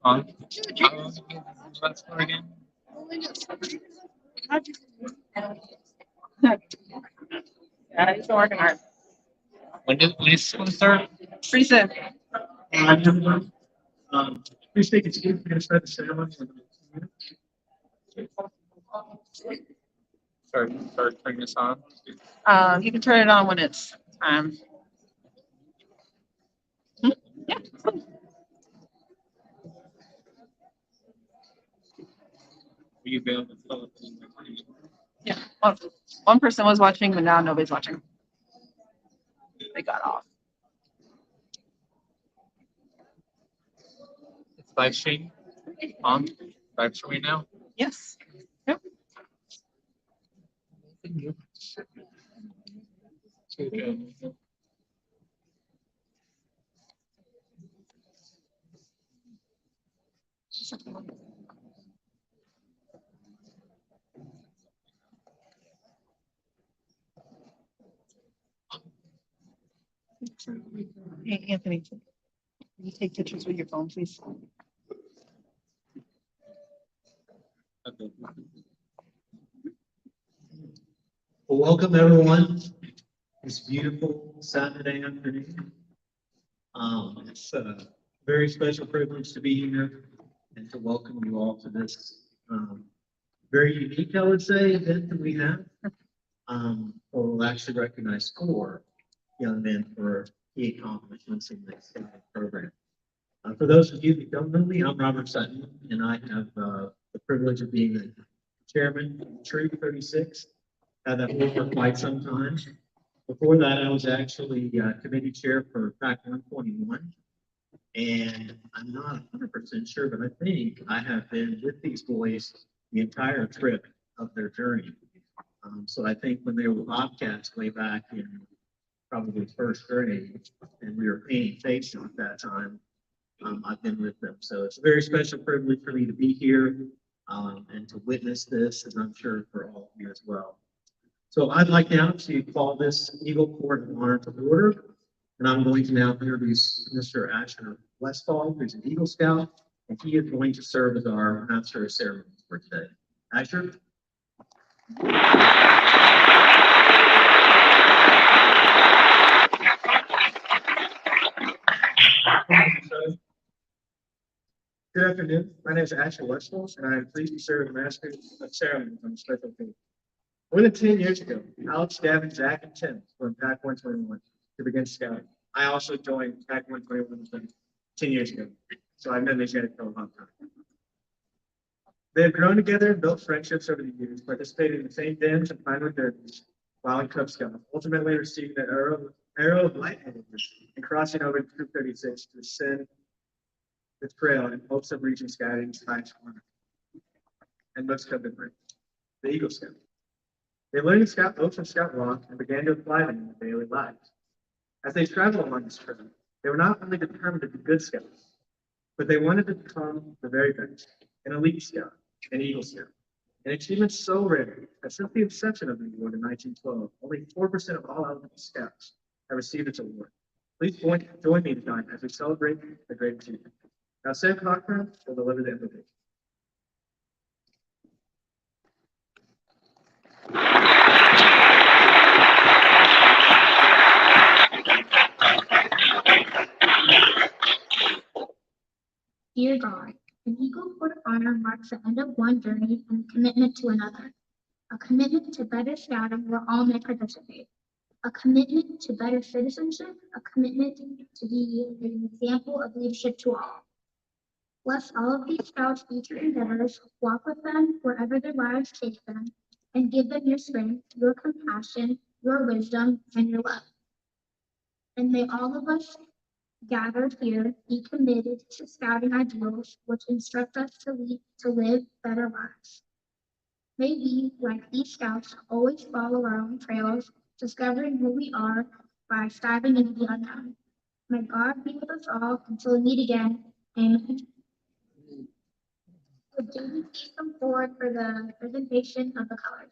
On. How long have you been last for again? Yeah, he's been working hard. When is school start? Pretty soon. Please take a seat. We're going to start the ceremony. Start turning this on. You can turn it on when it's time. Yeah. Will you be able to tell us? Yeah. One person was watching, but now nobody's watching. They got off. It's live stream on. Live streaming now. Yes. Yep. Okay. Hey, Anthony, can you take pictures with your phone, please? Okay. Well, welcome everyone. This beautiful Saturday afternoon. It's a very special privilege to be here and to welcome you all to this very unique, I would say, event that we have. Where we'll actually recognize 4 young men for key accomplishments in this program. For those of you who don't know me, I'm Robert Sutton, and I have the privilege of being the chairman of Troop 36. Had that role for quite some time. Before that, I was actually committee chair for PAC 121. And I'm not 100% sure, but I think I have been with these boys the entire trip of their journey. So I think when they were Bobcats way back in probably first grade, and we were painting faces at that time, I've been with them. So it's a very special privilege for me to be here and to witness this, and I'm sure for all of you as well. So I'd like now to call this Eagle Court of Honor to order, and I'm going to now introduce Mr. Asher Westfall, who's an Eagle Scout, and he is going to serve as our master of ceremonies for today. Asher? Good afternoon. My name is Asher Westfall, and I am pleased to serve as Master of Ceremonies on the special occasion. More than 10 years ago, Alex, Gavin, Zach, and Tim were in PAC 121 to begin scouting. I also joined PAC 121 10 years ago, so I've known these guys for a long time. They have grown together and built friendships over the years, participating in the same dens and Pinewood derbies while in Cub Scouts, ultimately receiving the arrow of light and crossing over to Troop 36 to ascend the trail in hopes of reaching scouting's highest corner. And most come to bring the Eagle Scout. They learned to scout oaks and scout rock and began to apply them in their daily lives. As they traveled along this trail, they were not only determined to be good scouts, but they wanted to become the very best, an elite scout, an Eagle Scout. An achievement so rare that since the inception of the award in 1912, only 4% of all eligible scouts have received its award. Please join me tonight as we celebrate the great achievement. Now, Sam Cochran will deliver the invitation. Dear God, an Eagle Court of Honor marks the end of one journey and a commitment to another. A commitment to better scouting where all may participate. A commitment to better citizenship, a commitment to be an example of leadership to all. Bless all of these scouts' future endeavors, walk with them wherever their lives take them, and give them your strength, your compassion, your wisdom, and your love. And may all of us gathered here be committed to scouting ideals which instruct us to live better lives. May we, like these scouts, always follow our own trails, discovering who we are by diving into the unknown. May God be with us all until we meet again. Amen. Would Jamie please come forward for the presentation of the colors?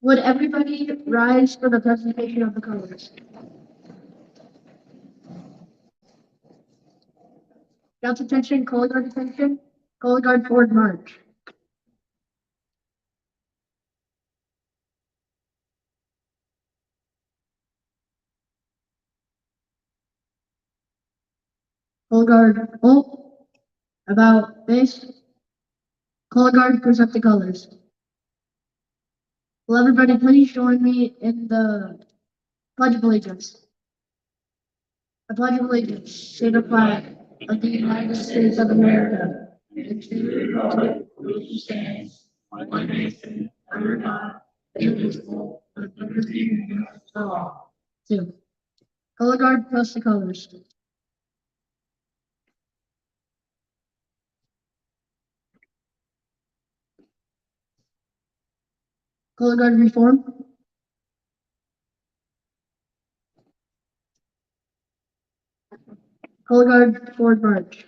Would everybody rise for the presentation of the colors? Scout's attention, color guard attention, color guard forward march. Color guard halt, about face. Color guard present the colors. Will everybody please join me in the Pledge of Allegiance? I pledge allegiance to the flag of the United States of America and to the republic which stands one nation under God, indivisible, with liberty and justice for all. Two. Color guard plus the colors. Color guard reform. Color guard forward march.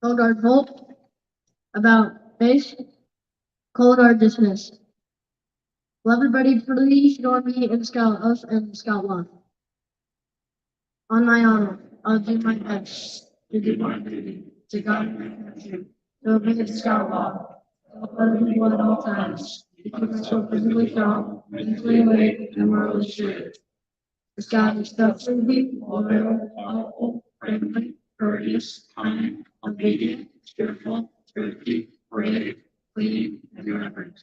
Color guard halt. About face. Color guard dismiss. Will everybody please join me in Scout Oath and Scout Law? On my honor, I'll do my best to do my duty to guide my country, to obey the Scout Law, to uphold the law at all times, to keep myself physically strong, mentally awake, and morally straight. The Scout is trustworthy, loyal, helpful, friendly, courteous, kind, obedient, cheerful, thrifty, brave, clean, and reverent.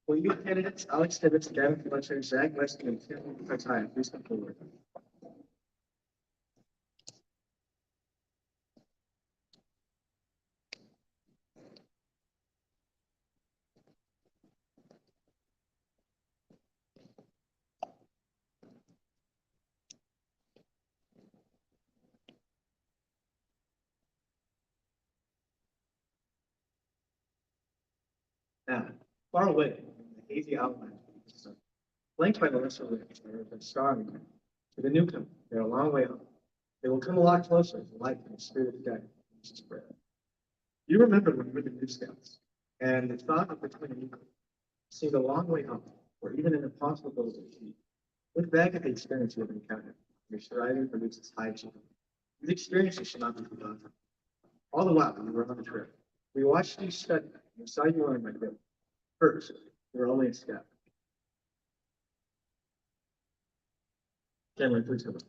Will you candidates Alex Tibbetts, Gavin Fletcher, Zach Weston, and Tim Fatai please come forward? Now, far away, the hazy outline of the sun, flanked by the lesser ridge, there is a starry night. To the newcomer, they're a long way off. They will come a lot closer as the light and the spirit of death is spread. You remember when we were the New Scouts, and the thought of becoming an eagle seemed a long way off, or even an impossible goal to achieve. Look back at the experience you have encountered. Your striving produces high achievement. These experiences should not be forgotten. All the while, we were on the trip. We watched you study and saw you learn my grip. First, you were only a scout. Cameron, please come on.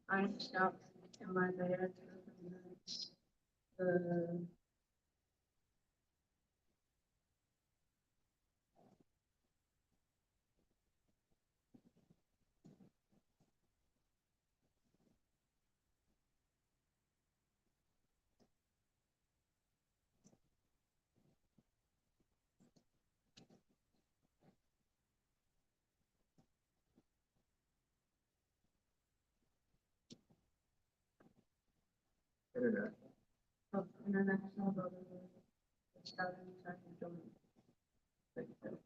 I'm Scout in my bed. Internet. International Brotherhood of Scouting and Training. Thank you.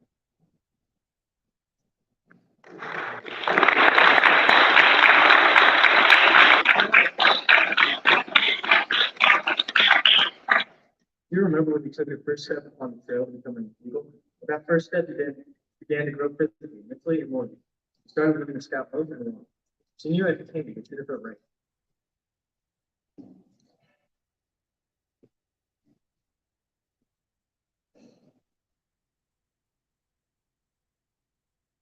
You remember when you took your first step on the trail to become an eagle? Well, that first step began to grow physically, mentally, and morally. You started moving the scout over and along. So you knew I became to consider for rank.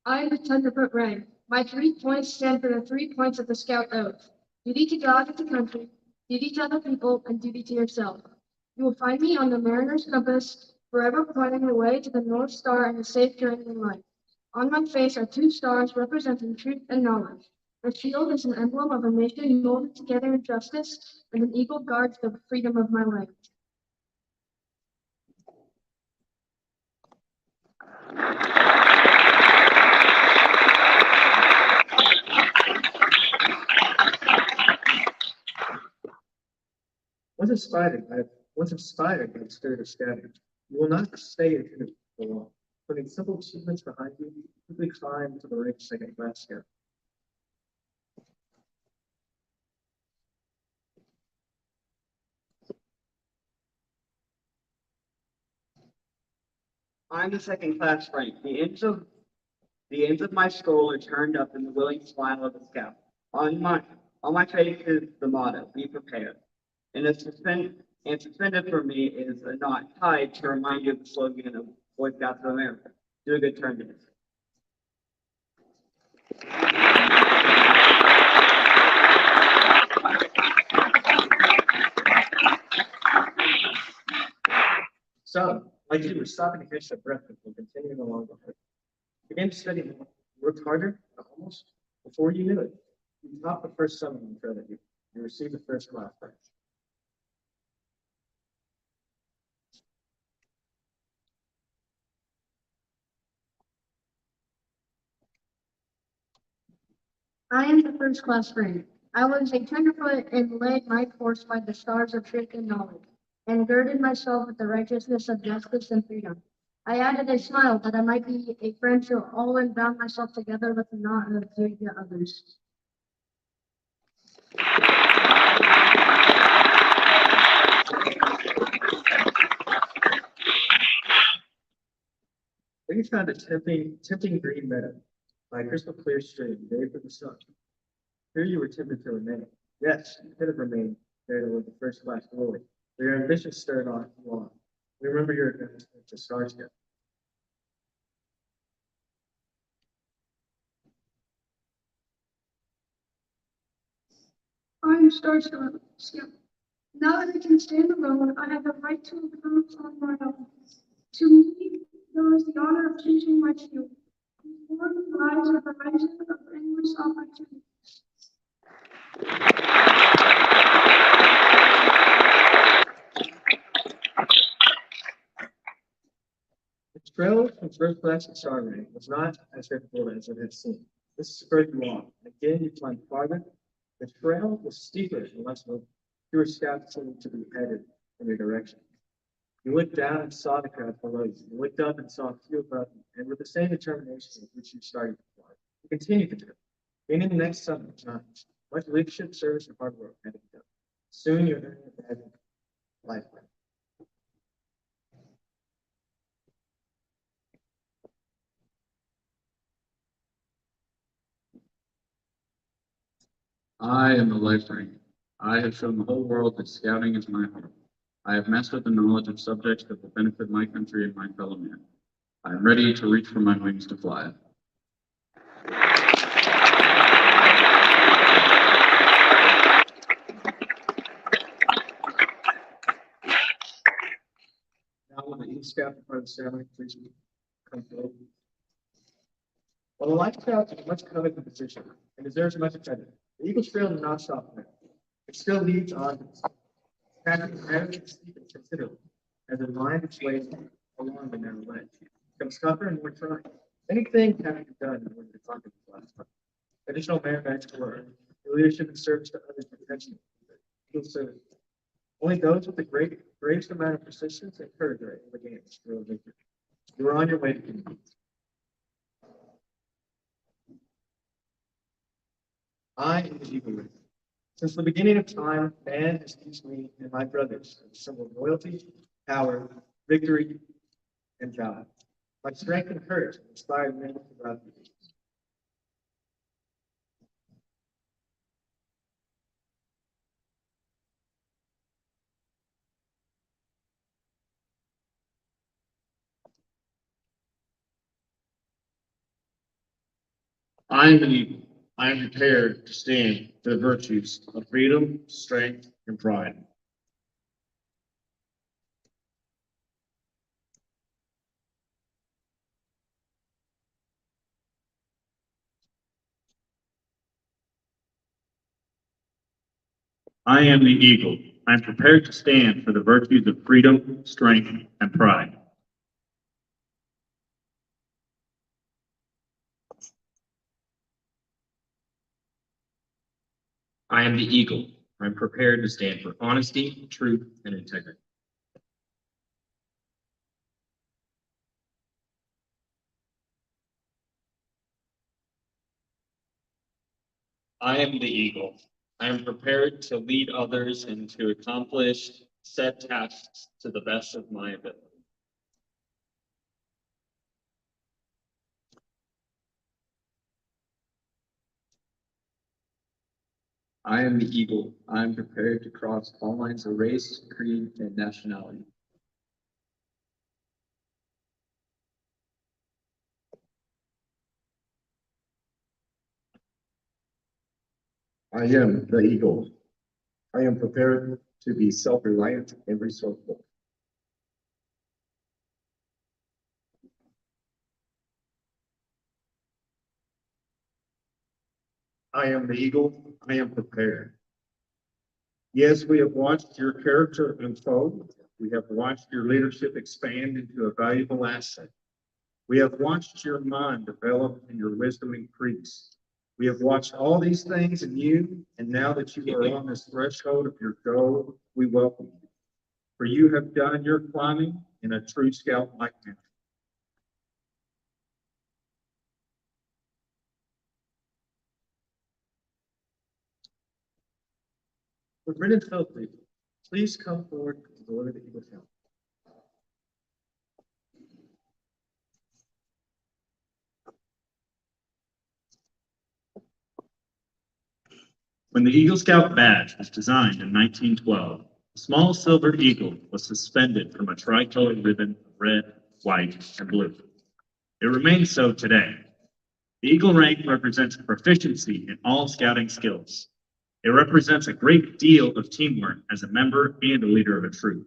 I am the Tenderfoot Ray. My 3 points stand for the 3 points of the Scout Oath. Duty to God and to country, duty to other people, and duty to yourself. You will find me on the mariner's compass, forever pointing the way to the North Star and a safe journey in life. On my face are 2 stars representing truth and knowledge. A shield is an emblem of a nation molded together in justice, and an eagle guards the freedom of my land. Once inspired by the spirit of scattered, you will not stay in here for long. Putting simple achievements behind you, quickly climb to the right second class scout. I'm the second class rank. The ends of my skull are turned up in the willing smile of a scout. On my face is the motto, be prepared. And suspended for me is a knot tied to remind you of the slogan of Boy Scouts of America. Do a good turn to this. So, like you were stopping to catch your breath before continuing along the hike. Began to study more, worked harder, almost. Before you knew it, you topped the first summit in front of you. You received the first class rank. I am the first class rank. I was a tenderfoot and led my course by the stars of truth and knowledge, and girded myself with the righteousness of justice and freedom. I added a smile that I might be a friend to all and bound myself together with the knot of duty to others. Then you found a tempting green meadow by a crystal clear stream, bathed in the sun. Here you were tempted to remain. Yes, you could have remained there with the first class glory, but your ambition stirred on you on. Remember your advancement to Starscout. I am Star Scout. Now that I can stand alone, I have the right to improve on my own. To me, there is the honor of choosing my field. Before me lies a horizon of endless opportunity. The trail from first class to star rank was not as difficult as it had seemed. This spurred you on. Again, you climbed farther. The trail was steeper and less open. Fewer scouts seemed to be headed in your direction. You looked down and saw the crowd below you. You looked up and saw a few above you, and with the same determination with which you started to fly, you continued to do it. Gaining the next summit was not easy. Much leadership, service, and hard work had to be done. Soon you earned a badge of lifeline. I am the life ring. I have shown the whole world that scouting is my heart. I have mastered the knowledge of subjects that will benefit my country and my fellow man. I am ready to reach for my wings to fly. Now, when the Eagle Scout in front of the ceremony, please come forward. While the Life Scout is a much coveted position and deserves much credit, the Eagle Trail does not stop there. It still leads on, tracking very steep and considerably as it winds its way along the narrow ledge. It becomes tougher and more trying. Anything can be done in order to conquer the last time. Additional merit badge to earn, the leadership and service to others protection. Eagle service. Only those with the greatest amount of persistence and courage are able to gain this real victory. You are on your way to victory. I am the Eagle Ring. Since the beginning of time, man has used me and my brothers as a symbol of loyalty, power, victory, and God. My strength and courage have inspired many throughout the ages. I am an eagle. I am prepared to stand for the virtues of freedom, strength, and pride. I am the eagle. I am prepared to stand for the virtues of freedom, strength, and pride. I am the eagle. I'm prepared to stand for honesty, truth, and integrity. I am the eagle. I am prepared to lead others and to accomplish set tasks to the best of my ability. I am the eagle. I am prepared to cross all lines of race, creed, and nationality. I am the eagle. I am prepared to be self-reliant and resourceful. I am the eagle. I am prepared. Yes, we have watched your character unfold. We have watched your leadership expand into a valuable asset. We have watched your mind develop and your wisdom increase. We have watched all these things in you, and now that you are on this threshold of your goal, we welcome you. For you have done your climbing in a true scout-like manner. Would Brendan Feltley please come forward to deliver the Eagle Scout? When the Eagle Scout badge was designed in 1912, a small silver eagle was suspended from a tricolored ribbon of red, white, and blue. It remains so today. The Eagle rank represents proficiency in all scouting skills. It represents a great deal of teamwork as a member and a leader of a troop.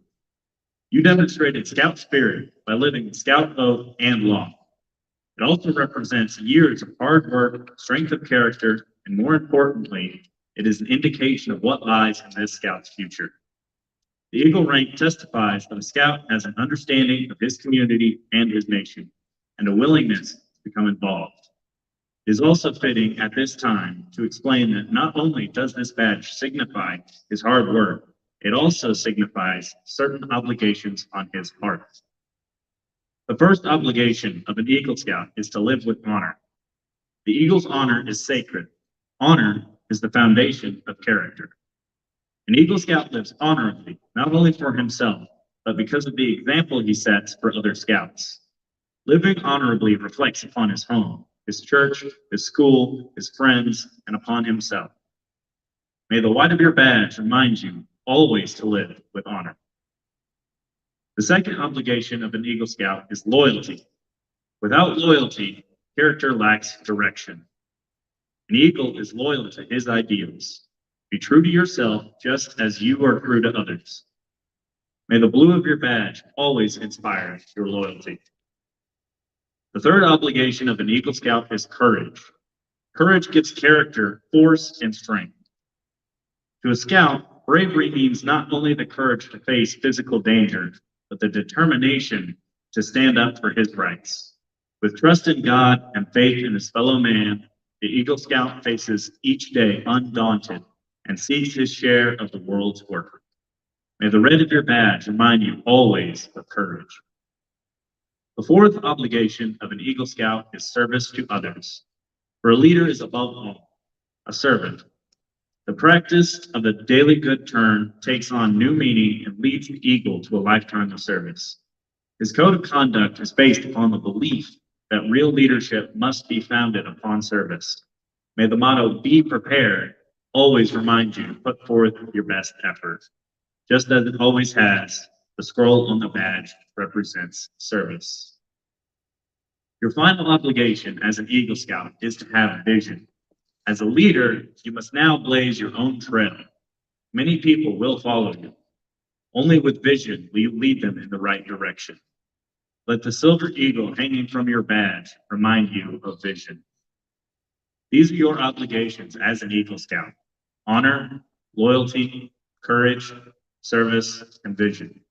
You demonstrated Scout spirit by living the Scout oath and law. It also represents years of hard work, strength of character, and more importantly, it is an indication of what lies in this Scout's future. The Eagle rank testifies that a Scout has an understanding of his community and his nation, and a willingness to become involved. It is also fitting at this time to explain that not only does this badge signify his hard work, it also signifies certain obligations on his part. The first obligation of an Eagle Scout is to live with honor. The Eagle's honor is sacred. Honor is the foundation of character. An Eagle Scout lives honorably, not only for himself, but because of the example he sets for other Scouts. Living honorably reflects upon his home, his church, his school, his friends, and upon himself. May the white of your badge remind you always to live with honor. The second obligation of an Eagle Scout is loyalty. Without loyalty, character lacks direction. An eagle is loyal to his ideals. Be true to yourself just as you are true to others. May the blue of your badge always inspire your loyalty. The third obligation of an Eagle Scout is courage. Courage gives character, force, and strength. To a Scout, bravery means not only the courage to face physical danger, but the determination to stand up for his rights. With trust in God and faith in his fellow man, the Eagle Scout faces each day undaunted and seeks his share of the world's work. May the red of your badge remind you always of courage. The fourth obligation of an Eagle Scout is service to others. For a leader is above all a servant. The practice of the daily good turn takes on new meaning and leads the Eagle to a lifetime of service. His code of conduct is based upon the belief that real leadership must be founded upon service. May the motto, be prepared, always remind you to put forth your best effort. Just as it always has, the scroll on the badge represents service. Your final obligation as an Eagle Scout is to have vision. As a leader, you must now blaze your own trail. Many people will follow you. Only with vision will you lead them in the right direction. Let the silver eagle hanging from your badge remind you of vision. These are your obligations as an Eagle Scout: honor, loyalty, courage, service, and vision.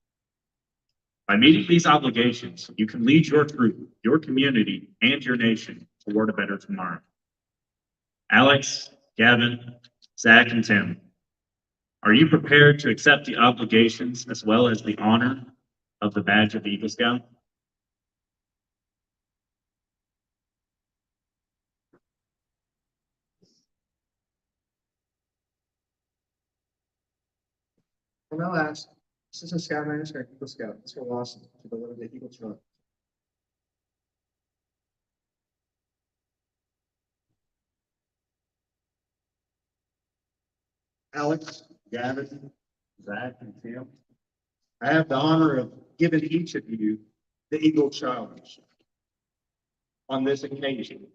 By meeting these obligations, you can lead your troop, your community, and your nation toward a better tomorrow. Alex, Gavin, Zach, and Tim, are you prepared to accept the obligations as well as the honor of the badge of Eagle Scout? Well, now ask, Assistant Scoutmaster, Eagle Scout, Mr. Lawson, to deliver the Eagle Trophy. Alex, Gavin, Zach, and Tim, I have the honor of giving each of you the Eagle Challenge. On this occasion,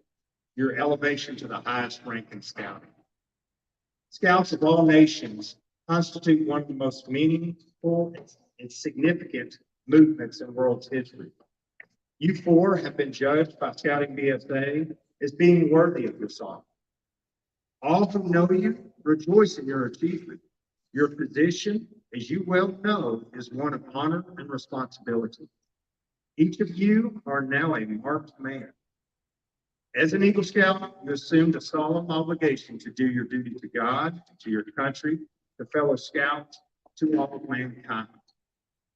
your elevation to the highest rank in scouting. Scouts of all nations constitute one of the most meaningful and significant movements in world history. You four have been judged by Scouting BSA as being worthy of this honor. All who know you rejoice in your achievement. Your position, as you well know, is one of honor and responsibility. Each of you are now a marked man. As an Eagle Scout, you assumed a solemn obligation to do your duty to God, to your country, to fellow scouts, to all of mankind.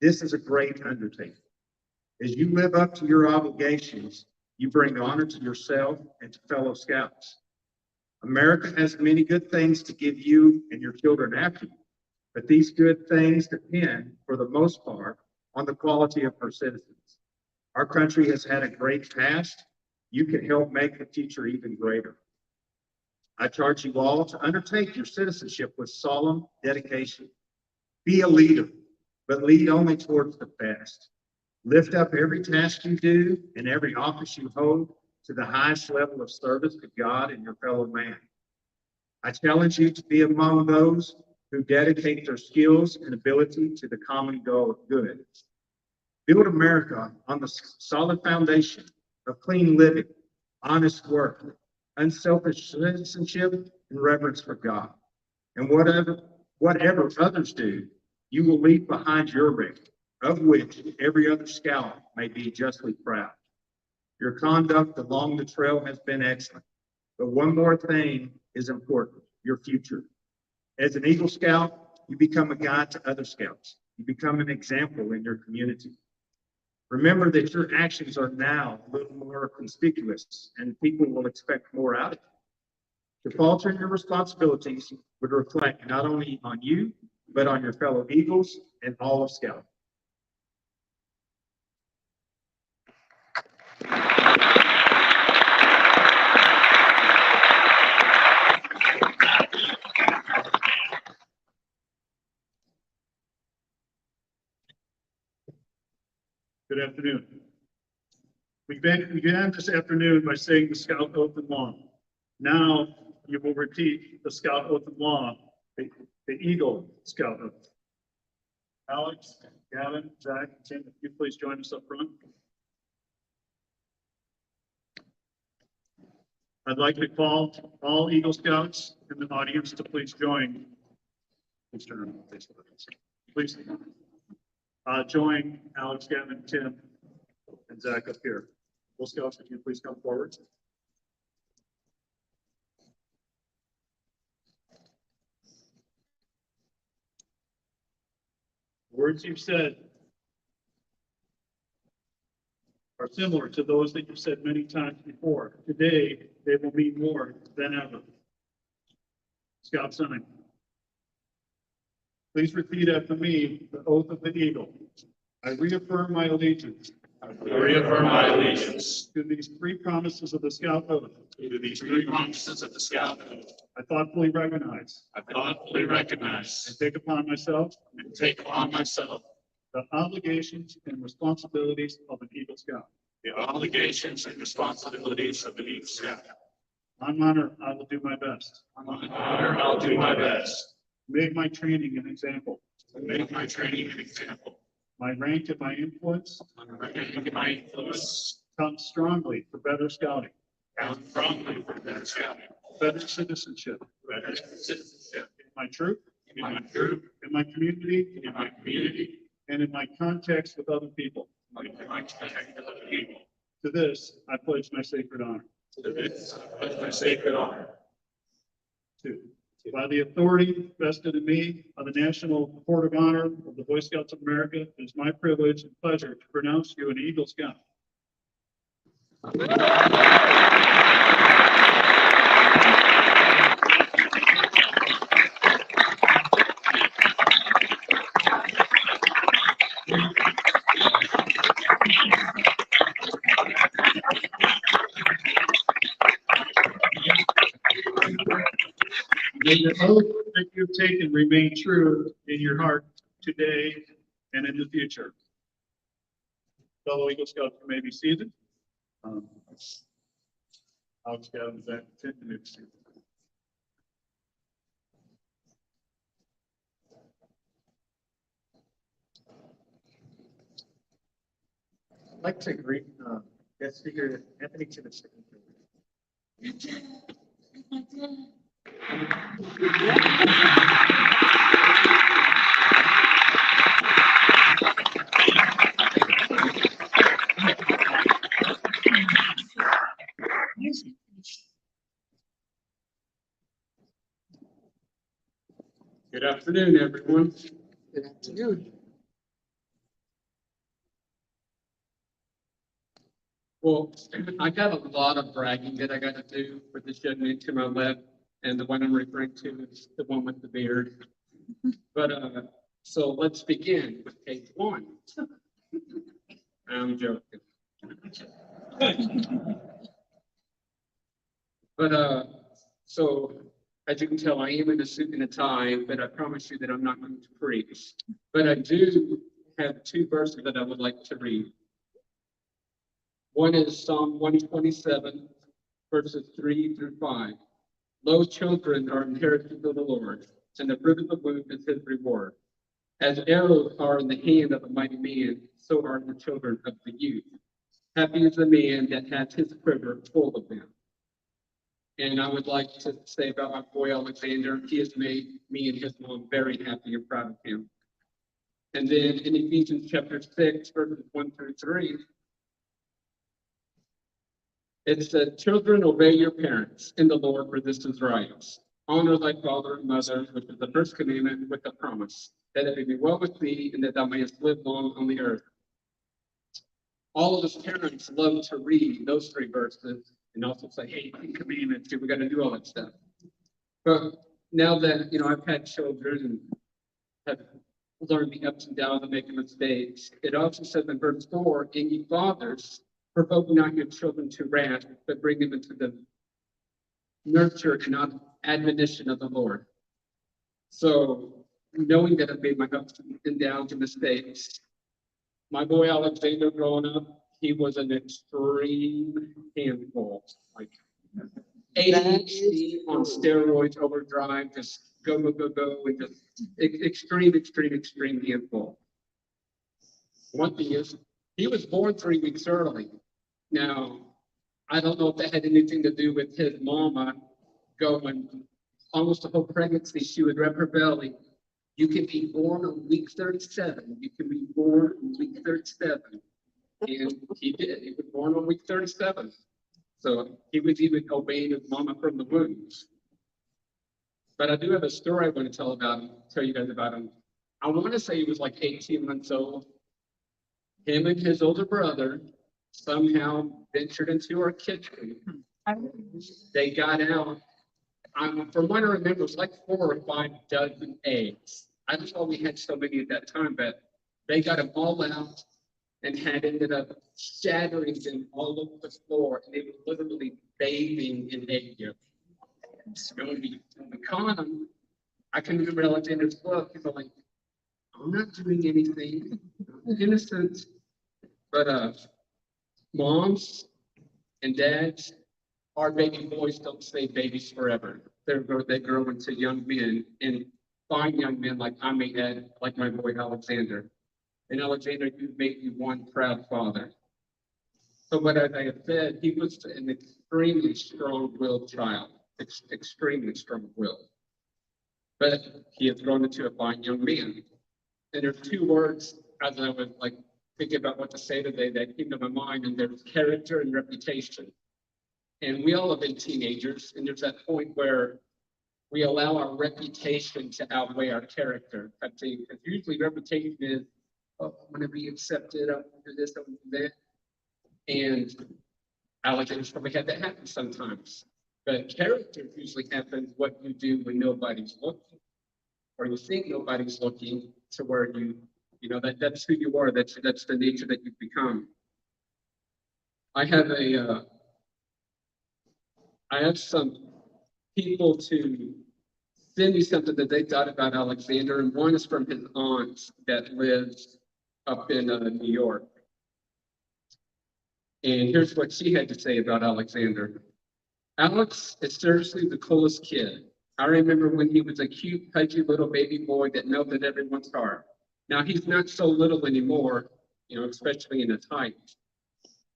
This is a great undertaking. As you live up to your obligations, you bring honor to yourself and to fellow scouts. America has many good things to give you and your children after you, but these good things depend, for the most part, on the quality of her citizens. Our country has had a great past. You can help make the future even greater. I charge you all to undertake your citizenship with solemn dedication. Be a leader, but lead only towards the best. Lift up every task you do and every office you hold to the highest level of service to God and your fellow man. I challenge you to be among those who dedicate their skills and ability to the common goal of good. Build America on the solid foundation of clean living, honest work, unselfish citizenship, and reverence for God. And whatever others do, you will leave behind your record, of which every other scout may be justly proud. Your conduct along the trail has been excellent, but one more thing is important: your future. As an Eagle Scout, you become a guide to other scouts. You become an example in your community. Remember that your actions are now a little more conspicuous, and people will expect more out of you. To falter in your responsibilities would reflect not only on you, but on your fellow Eagles and all of Scouting. Good afternoon. We began this afternoon by saying the Scout Oath and Law. Now you will repeat the Scout Oath and Law, the Eagle Scout Oath. Alex, Gavin, Zach, and Tim, if you please join us up front. I'd like to call all Eagle Scouts in the audience to please join. Please turn around. Please join Alex, Gavin, Tim, and Zach up here. Eagle Scouts, if you please come forward. Words you've said are similar to those that you've said many times before. Today, they will mean more than ever. Scout sign. Please repeat after me the oath of the Eagle. I reaffirm my allegiance. I reaffirm my allegiance To these three promises of the Scout Oath. to these three promises of the Scout Oath. I thoughtfully recognize I thoughtfully recognize and take upon myself and take upon myself the obligations and responsibilities of an Eagle Scout. the obligations and responsibilities of an Eagle Scout. On honor, I will do my best. On honor, I'll do my best Make my training an example. to make my training an example. My rank and my influence My rank and my influence count strongly for better scouting, count strongly for better scouting, better citizenship, better citizenship, in my troop, in my truth, in my community, in my community, and in my contacts with other people. and in my contact with other people. To this, I pledge my sacred honor. To this, I pledge my sacred honor. Two, by the authority vested in me by the National Court of Honor of the Boy Scouts of America, it is my privilege and pleasure to pronounce you an Eagle Scout. May the oath that you've taken remain true in your heart today and in the future. Fellow Eagle Scouts, you may be seated. Alex Gavin, back to 10 minutes. I'd like to greet guest speaker Anthony to the second. Good afternoon, everyone. Good afternoon. Well, I got a lot of bragging that I got to do for this young man to my left, and the one I'm referring to is the one with the beard. But so let's begin with page 1. I'm joking. But so as you can tell, I am in a suit and a tie, but I promise you that I'm not going to preach. But I do have 2 verses that I would like to read. One is Psalm 127, verses 3 through 5. Lo, children are inheritance of the Lord, and the fruit of the womb is his reward. As arrows are in the hand of a mighty man, so are the children of the youth. Happy is the man that has his quiver full of them. And I would like to say about my boy Alexander, he has made me and his mom very happy and proud of him. And then in Ephesians chapter 6, verses 1 through 3, it said, children, obey your parents in the Lord, for this is right. Honor thy father and mother, which is the first commandment with the promise, that it may be well with thee and that thou mayest live long on the earth. All of us parents love to read those 3 verses and also say, hey, 10 commandments, we got to do all that stuff. But now that, I've had children and have learned the ups and downs of making mistakes, it also says in verse 4, and ye fathers, provoke not your children to wrath, but bring them into the nurture and admonition of the Lord. So, knowing that I've made my ups and downs and mistakes, my boy Alexander growing up, he was an extreme handful, like ADHD on steroids, overdrive, just go, and just extreme handful. One thing is, he was born 3 weeks early. Now, I don't know if that had anything to do with his mama going almost the whole pregnancy. She would rub her belly. You can be born on week 37. You can be born on week 37. And he did. He was born on week 37. So he was even obeying his mama from the womb. But I do have a story I want to tell you guys about him. I want to say he was like 18 months old. Him and his older brother somehow ventured into our kitchen. They got out. From what I remember, it was like 4 or 5 dozen eggs. I don't know we had so many at that time, but they got them all out and had ended up shattering them all over the floor, and they were literally bathing in egg yolk. So when we caught them, I can remember Alexander's look. He was like, I'm not doing anything. I'm innocent. But moms and dads, our baby boys don't stay babies forever. They grow into young men, and fine young men like I may add, like my boy Alexander. And Alexander, you made me one proud father. So, but as I have said, he was an extremely strong-willed child, extremely strong-willed. but he has grown into a fine young man. And there's two words as I was like thinking about what to say today that came to my mind, and there's character and reputation. And we all have been teenagers, and there's that point where we allow our reputation to outweigh our character. I think because usually reputation is, oh, I'm going to be accepted, I'm going to do this, I'm going to do that. And Alexander's probably had that happen sometimes. But character usually happens what you do when nobody's looking, or you think nobody's looking, to where that's who you are. That's the nature that you've become. I have some people to send me something that they thought about Alexander, and one is from his aunt that lives up in New York. And here's what she had to say about Alexander. Alex is seriously the coolest kid. I remember when he was a cute, pudgy little baby boy that melted everyone's heart. Now he's not so little anymore, especially in his height.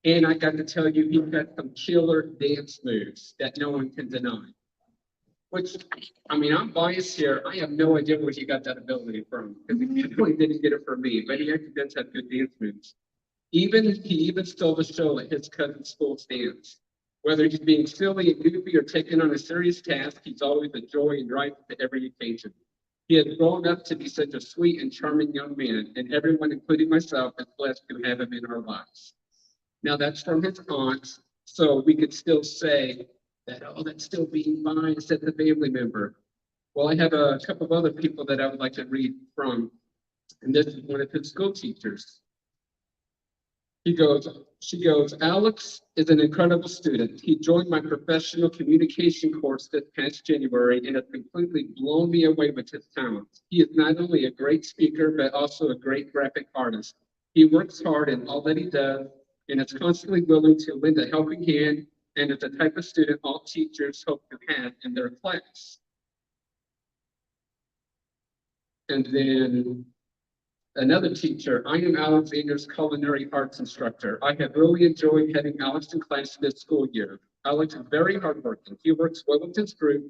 And I got to tell you, he's got some killer dance moves that no one can deny. Which, I mean, I'm biased here. I have no idea where he got that ability from, because he definitely didn't get it from me, but he actually does have good dance moves. He even stole the show at his cousin's school dance. Whether he's being silly and goofy or taking on a serious task, he's always a joy and bright to every occasion. He has grown up to be such a sweet and charming young man, and everyone, including myself, is blessed to have him in our lives. Now that's from his aunt, so we could still say that, oh, that's still being biased as a family member. Well, I have a couple of other people that I would like to read from, and this is one of his school teachers. She goes, Alex is an incredible student. He joined my professional communication course this past January and has completely blown me away with his talents. He is not only a great speaker, but also a great graphic artist. He works hard in all that he does and is constantly willing to lend a helping hand, and is the type of student all teachers hope to have in their class. And then another teacher, I am Alexander's culinary arts instructor. I have really enjoyed having Alex in class this school year. Alex is very hardworking. He works well with his group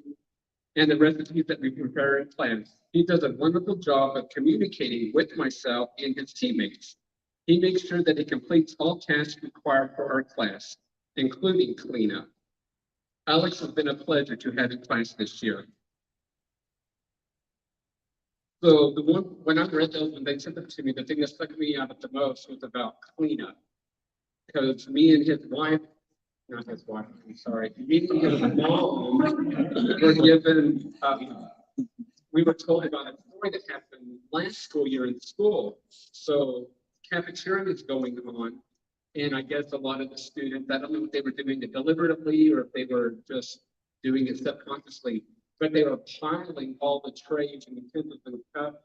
and the recipes that we prepare in class. He does a wonderful job of communicating with myself and his teammates. He makes sure that he completes all tasks required for our class, including cleanup. Alex has been a pleasure to have in class this year. So when I read those, when they sent them to me, the thing that stuck me out the most was about cleanup. Because me and his wife, not his wife, I'm sorry, me and his mom were given, we were told about a story that happened last school year in school. So cafeteria is going on, and I guess a lot of the students, I don't know if they were doing it deliberately or if they were just doing it subconsciously, but they were piling all the trays and utensils and cups.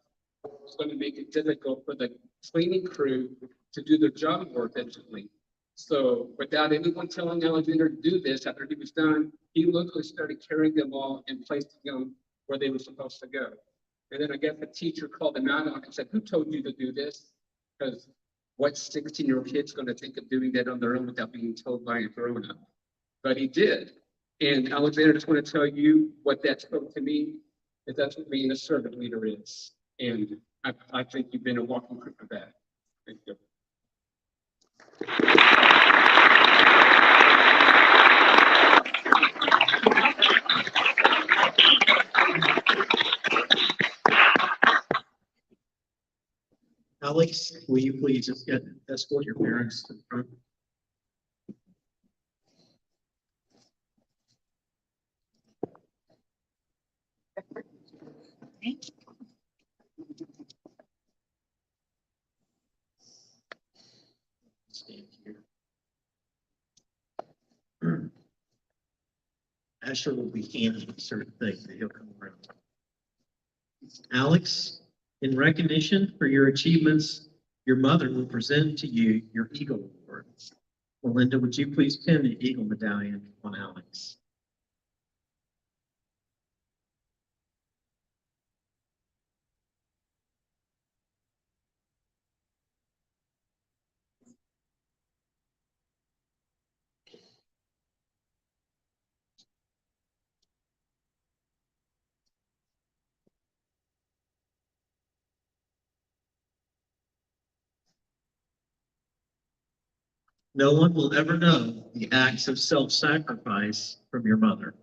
It's going to make it difficult for the cleaning crew to do their job more efficiently. So without anyone telling Alexander to do this, after he was done, he literally started carrying them all and placing them where they were supposed to go. And then I guess the teacher called him out on it and said, who told you to do this? Because what 16-year-old kid's going to think of doing that on their own without being told by a grown-up? But he did. And Alexander, just want to tell you what that spoke to me, is that's what being a servant leader is. And I think you've been a walking proof of that. Thank you. Alex, will you please escort your parents to the front? Stand here. Asher will be handling certain things that he'll come around. Alex, in recognition for your achievements, your mother will present to you your Eagle Award. Melinda, would you please pin the Eagle medallion on Alex? No one will ever know the acts of self-sacrifice from your mother.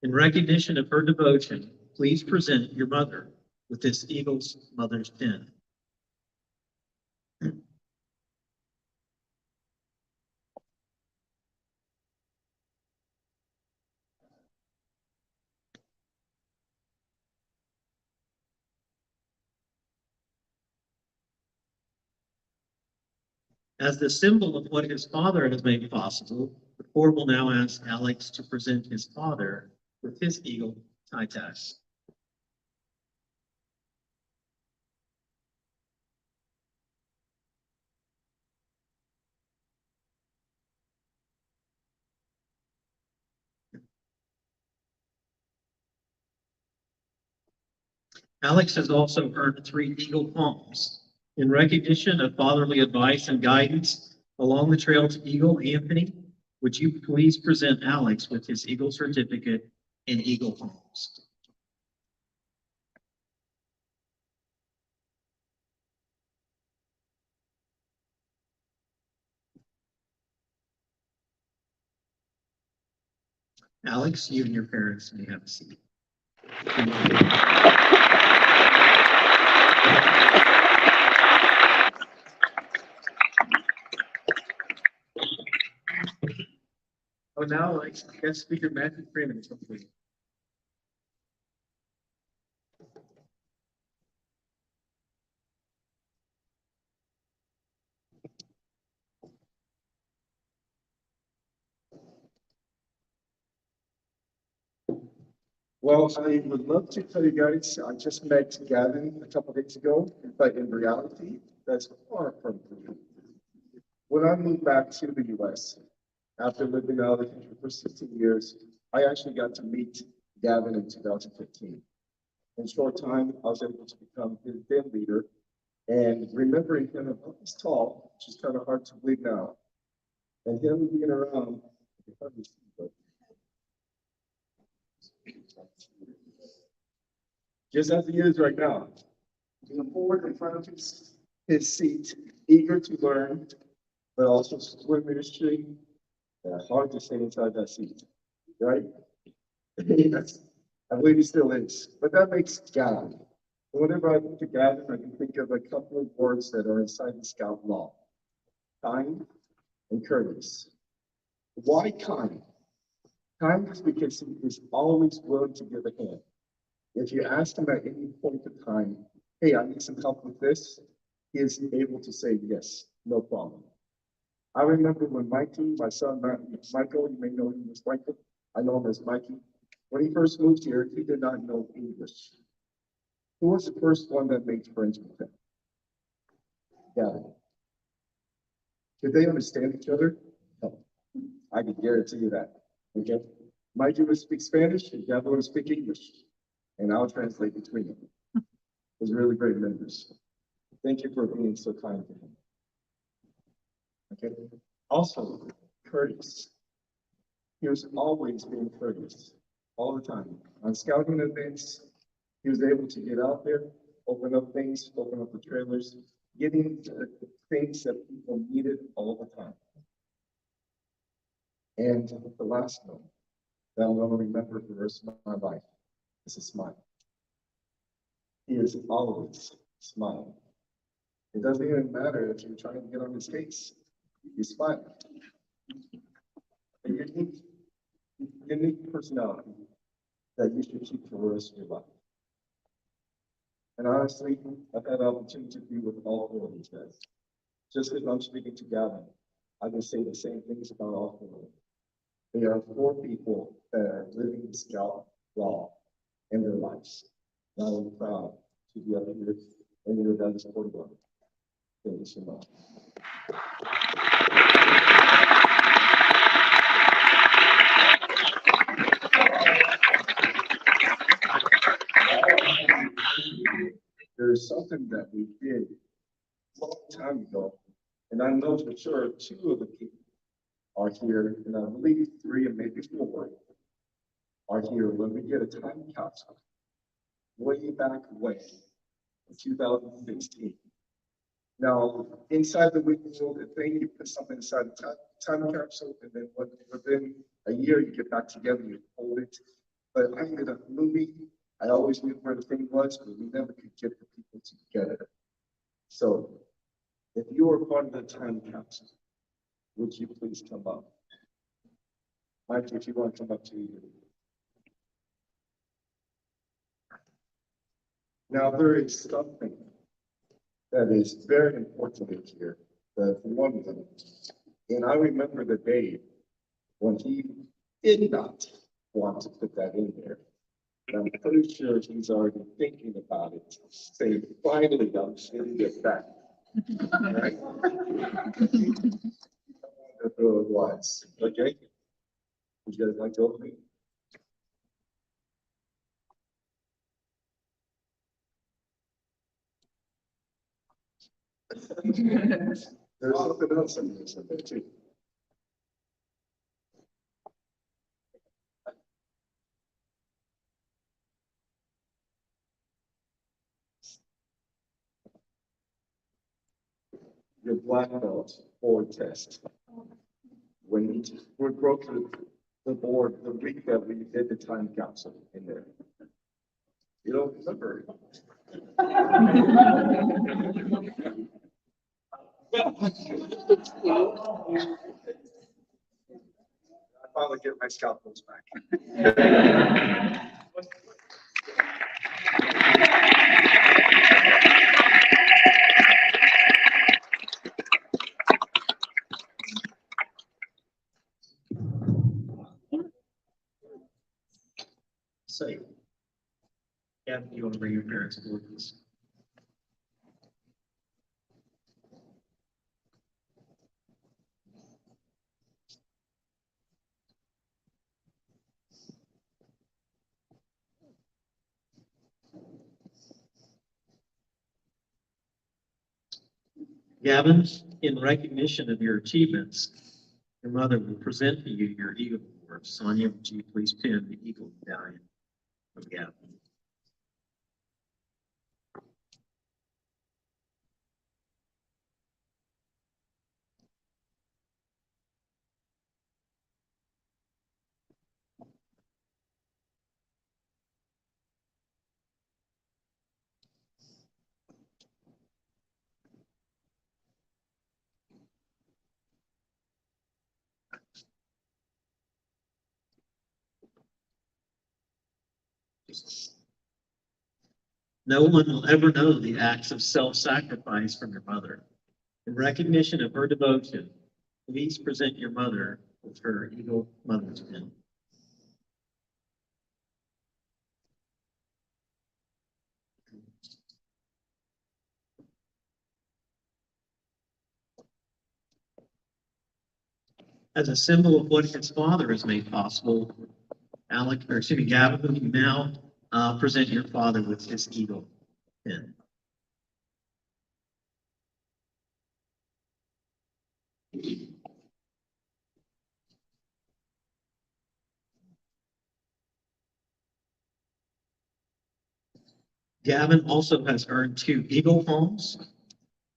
In recognition of her devotion, please present your mother with this Eagles Mother's Pin. As the symbol of what his father has made possible, the board will now ask Alex to present his father with his Eagle tie tack. Alex has also earned 3 Eagle Palms. In recognition of fatherly advice and guidance along the trail to Eagle, Anthony, would you please present Alex with his Eagle certificate and Eagle Palms? Alex, you and your parents may have a seat. Oh, now, like, guest speaker Matthew Freeman is complete. Well, I would love to tell you guys, I just met Gavin a couple days ago, but in reality, that's far from true. When I moved back to the US, after living out of the country for 16 years, I actually got to meet Gavin in 2015. In a short time, I was able to become his band leader, and remembering him about this tall, which is kind of hard to believe now, and him being around, I can hardly see, but just as he is right now, being forward in front of his seat, eager to learn, but also swim ministry. Hard to stay inside that seat, right? Yes, I believe he still is, but that makes Gavin. Whenever I think of Gavin, I can think of a couple of words that are inside the Scout law: kind and courteous. Why kind? Kind is because he is always willing to give a hand. If you ask him at any point of time, hey, I need some help with this, he is able to say yes, no problem. I remember when Mikey, my son, Michael, you may know him as Michael, I know him as Mikey. When he first moved here, he did not know English. Who was the first one that made friends with him? Gavin. Did they understand each other? No. I can guarantee you that. Okay? Mikey would speak Spanish and Gavin would speak English. And I'll translate between them. It was really great members. Thank you for being so kind to him. Okay. Also, courteous. He was always being courteous, all the time. On scouting events, he was able to get out there, open up things, open up the trailers, getting the things that people needed all the time. And the last one that I'm going to remember for the rest of my life is a smile. He is always smiling. It doesn't even matter if you're trying to get on his case. He's smiling. A unique personality that you should keep for the rest of your life. And honestly, I've had the opportunity to be with all 4 of these guys. Just as I'm speaking to Gavin, I can say the same things about all 4 of them. They are 4 people that are living the Scout law in their lives. And I'm proud to be up here and your guys' supporting them. Thank you so much. There's something that we did a long time ago, and I know for sure 2 of the people are here, and I believe 3 and maybe 4 are here when we get a time capsule way back when, in 2016. Now, inside the wiggle world, thing, you put something inside the time capsule, and then within a year, you get back together, you hold it. But I did a movie, I always knew where the thing was, but we never could get the people together. So, if you were part of the time capsule, would you please come up? Mike, if you want to come up to you. Now, there is something that is very important in here, that one of them, and I remember the day when he did not want to put that in there. And I'm pretty sure he's already thinking about it, saying, finally, I'm going to get back. Right? That's who it was. Okay? Would you guys like to open it? There's something else in there too. Your black belt board test. When we broke the board the week that we did the time capsule in there. You don't remember. I finally get my scalpels back. So, Gavin, you want to bring your parents forward, please? Gavin, in recognition of your achievements, your mother will present to you your Eagle Award. Sonia, would you please pin the Eagle medallion of Gavin? No one will ever know the acts of self-sacrifice from your mother. In recognition of her devotion, please present your mother with her Eagle Mother's Pin. As a symbol of what his father has made possible, Gavin, will you now present your father with his Eagle Pin? Gavin also has earned 2 Eagle homes,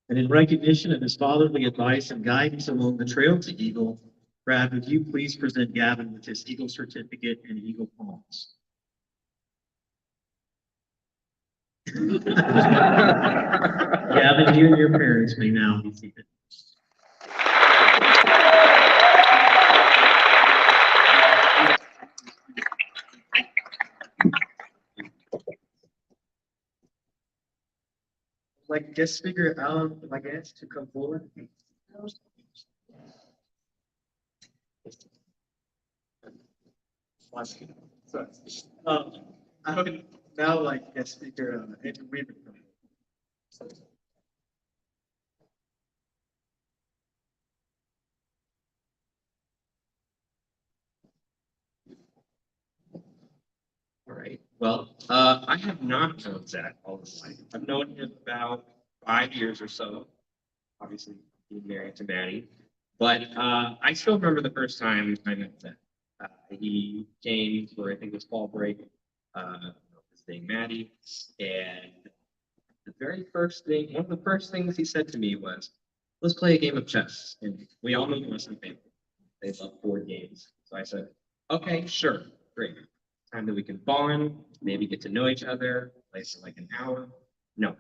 and in recognition of his fatherly advice and guidance along the trail to Eagle, Brad, would you please present Gavin with his Eagle certificate and Eagle palms? Gavin, you and your parents may now be seated. Like guest speaker Alan, my guest, to come forward. I would now like guest speaker Andrew Weaver. All right. Well, I have not known Zach all this life. I've known him about 5 years or so. Obviously, being married to Maddie, but I still remember the first time I met Zach. He came for I think it was fall break, visiting Maddie, and the very first thing, one of the first things he said to me was, let's play a game of chess. And we all know the Western family. They love board games. So I said, okay, sure, great. Time that we can bond, maybe get to know each other, play for like an hour. No.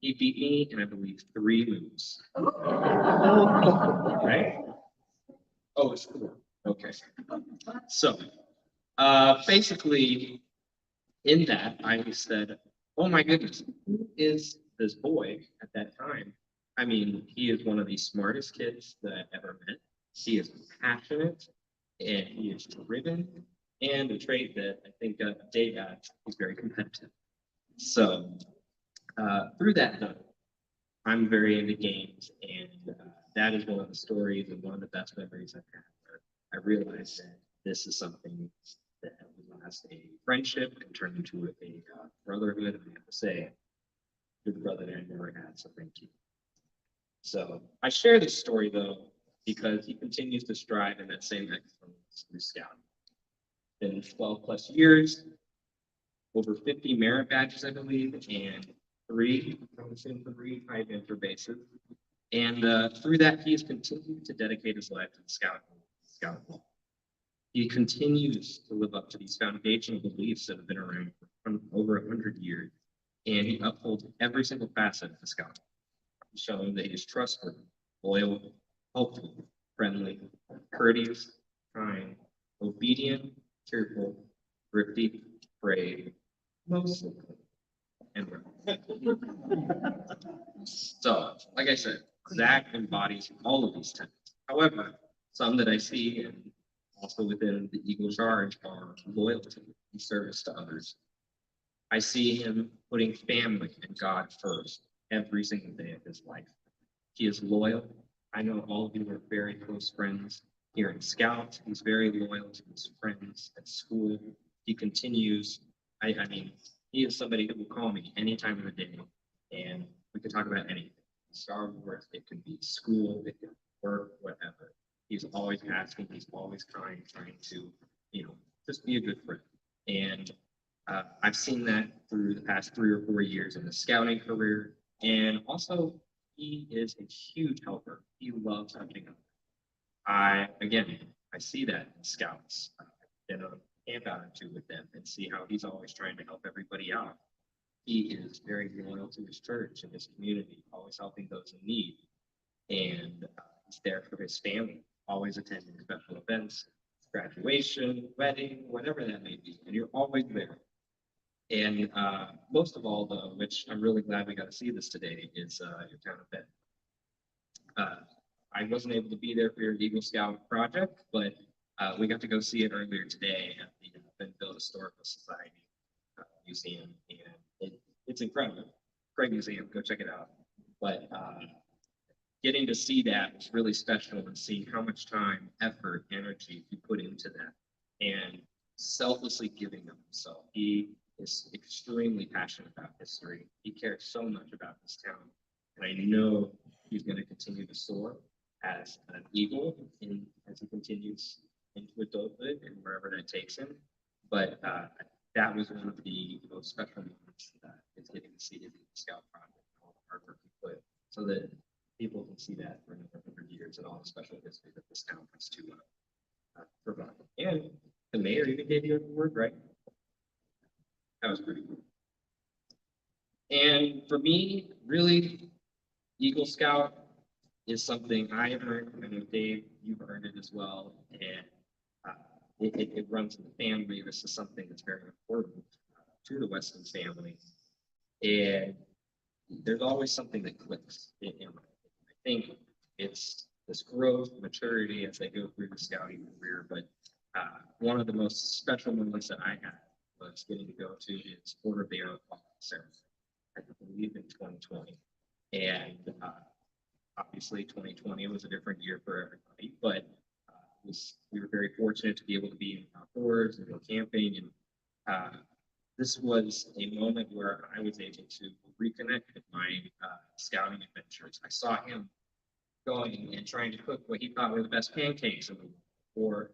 He beat me in, I believe, 3 moves. Right? Oh, it's 4. Okay. So, basically, in that, I said, oh my goodness, who is this boy at that time? I mean, he is one of the smartest kids that I've ever met. He is passionate and he is driven. And a trait that I think Dave had, he's very competitive. So, through that, though, I'm very into games, and that is one of the stories and one of the best memories I've had. Where I realized that this is something that would last a friendship and turn into a brotherhood. And I have to say, you're the brother that I never had, so thank you. So I share this story though because he continues to strive in that same excellence through scouting. Been 12 plus years, over 50 merit badges, I believe, and 3 high adventure bases. And through that, he has continued to dedicate his life to the scouting. He continues to live up to these foundational beliefs that have been around for over 100 years, and he upholds every single facet of the scouting, showing that he is trustworthy, loyal, helpful, friendly, courteous, kind, obedient, cheerful, thrifty, brave, mostly, and so, like I said, Zach embodies all of these tenets. However, some that I see and also within the Eagle Charge are loyalty and service to others. I see him putting family and God first every single day of his life. He is loyal. I know all of you are very close friends here in Scout. He's very loyal to his friends at school. He continues, I mean, he is somebody who will call me any time of the day, and we can talk about anything. Star Wars, it could be school, it could be work, whatever. He's always asking, he's always trying to, just be a good friend. And I've seen that through the past 3 or 4 years in the scouting career. And also, he is a huge helper. He loves helping others. I see that in scouts. I've been on a camp out or 2 with them and see how he's always trying to help everybody out. He is very loyal to his church and his community, always helping those in need. And he's there for his family, always attending special events, graduation, wedding, whatever that may be. And you're always there. And most of all, though, which I'm really glad we got to see this today, is your town event. I wasn't able to be there for your Eagle Scout project, but we got to go see it earlier today at the Bentonville Historical Society Museum, and it's incredible. Great museum, go check it out. But getting to see that was really special, and seeing how much time, effort, energy you put into that, and selflessly giving them himself. He is extremely passionate about history. He cares so much about this town, and I know he's going to continue to soar as an eagle as he continues into adulthood and wherever that takes him. But that was one of the most special moments is getting to see his Eagle Scout project and all the hard work he put, so that people can see that for another 100 years and all the special history that this town has to provide. And the mayor even gave you a word, right? That was pretty cool. And for me, really, Eagle Scout is something I have earned. I know Dave, you've earned it as well. And it runs in the family. This is something that's very important to the Weston family. And there's always something that clicks in my life. I think it's this growth, maturity as they go through the scouting career. But one of the most special moments that I had was getting to go to his Order of the Arrow ceremony, I believe in 2020. And obviously 2020 was a different year for everybody, but we were very fortunate to be able to be outdoors and go camping. And this was a moment where I was able to reconnect with my scouting adventures. I saw him going and trying to cook what he thought were the best pancakes, or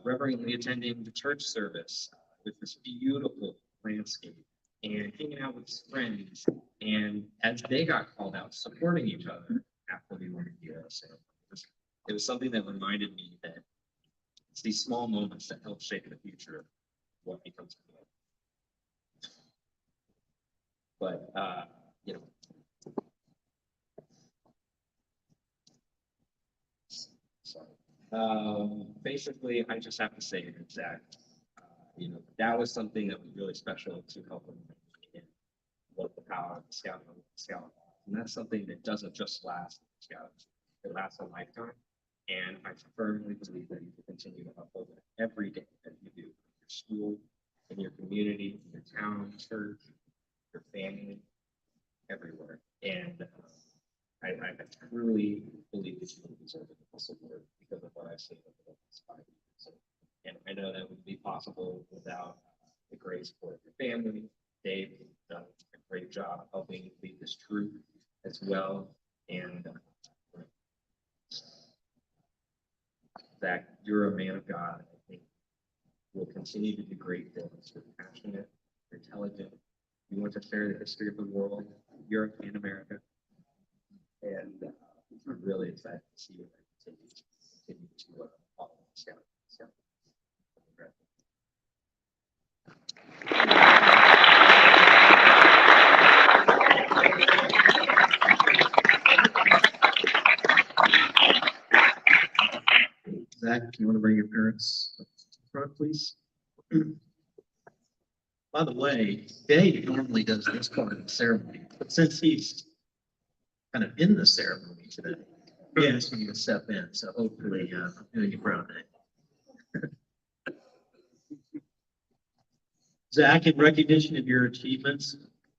reverently attending the church service with this beautiful landscape. and hanging out with his friends. And as they got called out, supporting each other after they won the US. And it was something that reminded me that it's these small moments that help shape the future of what becomes good. But, you know, sorry. Basically, I just have to say that, you know, that was something that was really special to help him in what the power of the scout. And that's something that doesn't just last in scouts, it lasts a lifetime. And I firmly believe that you can continue to uphold it every day that you do in your school, in your community, in your town, church, your family, everywhere. And I truly believe that you deserve it this award because of what I've seen over the last 5 years. And I know that would be possible without the great support of your family. Dave has done a great job helping lead this troop as well. And Zach, you're a man of God. I think will continue to do great things. You're passionate, you're intelligent. You want to share the history of the world, Europe, and America. And I'm really excited to see you continue to follow the scout. So, Zach, if you want to bring your parents up front, please. By the way, Dave normally does this part of the ceremony, but since he's kind of in the ceremony today, he asked me to step in, so hopefully, I'm doing you proud, Dave. Zach, in recognition of your achievements,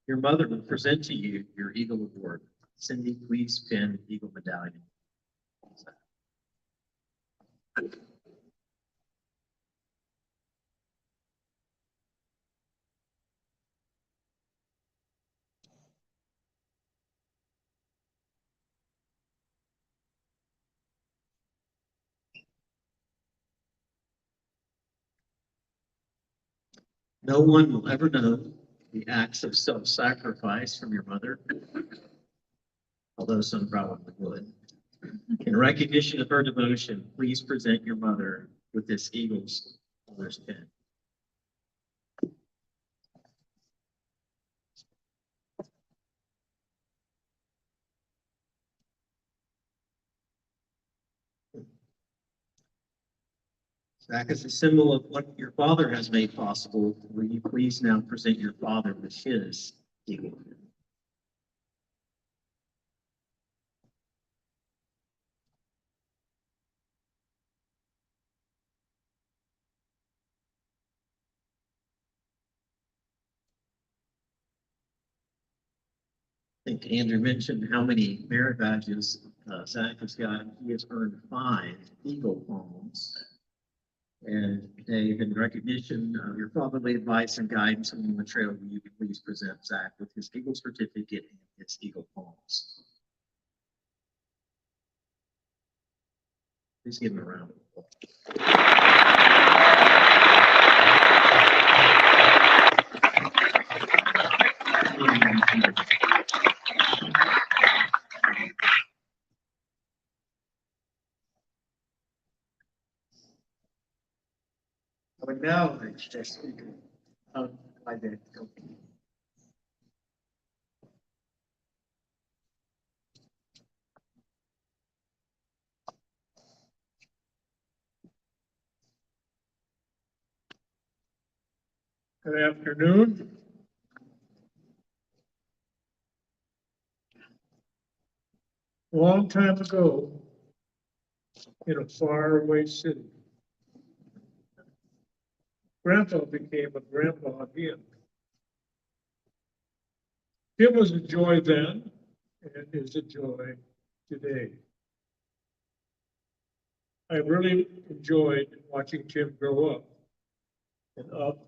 your mother will present to you your Eagle Award. Cindy, please pin Eagle Medallion. No one will ever know the acts of self-sacrifice from your mother, although some probably would. In recognition of her devotion, please present your mother with this Eagles honors pin. Zach, as a symbol of what your father has made possible, will you please now present your father with his Eagle pin? I think Andrew mentioned how many merit badges Zach has got. He has earned 5 Eagle palms. And Dave, in recognition of your fatherly advice and guidance along the trail, will you please present Zach with his Eagle certificate and his Eagle palms? Please give him a round of applause. I would now reach the speaker of my day. Good afternoon. A long time ago, in a faraway city, Grandpa became a grandpa again. Tim was a joy then and is a joy today. I really enjoyed watching Tim grow up and up,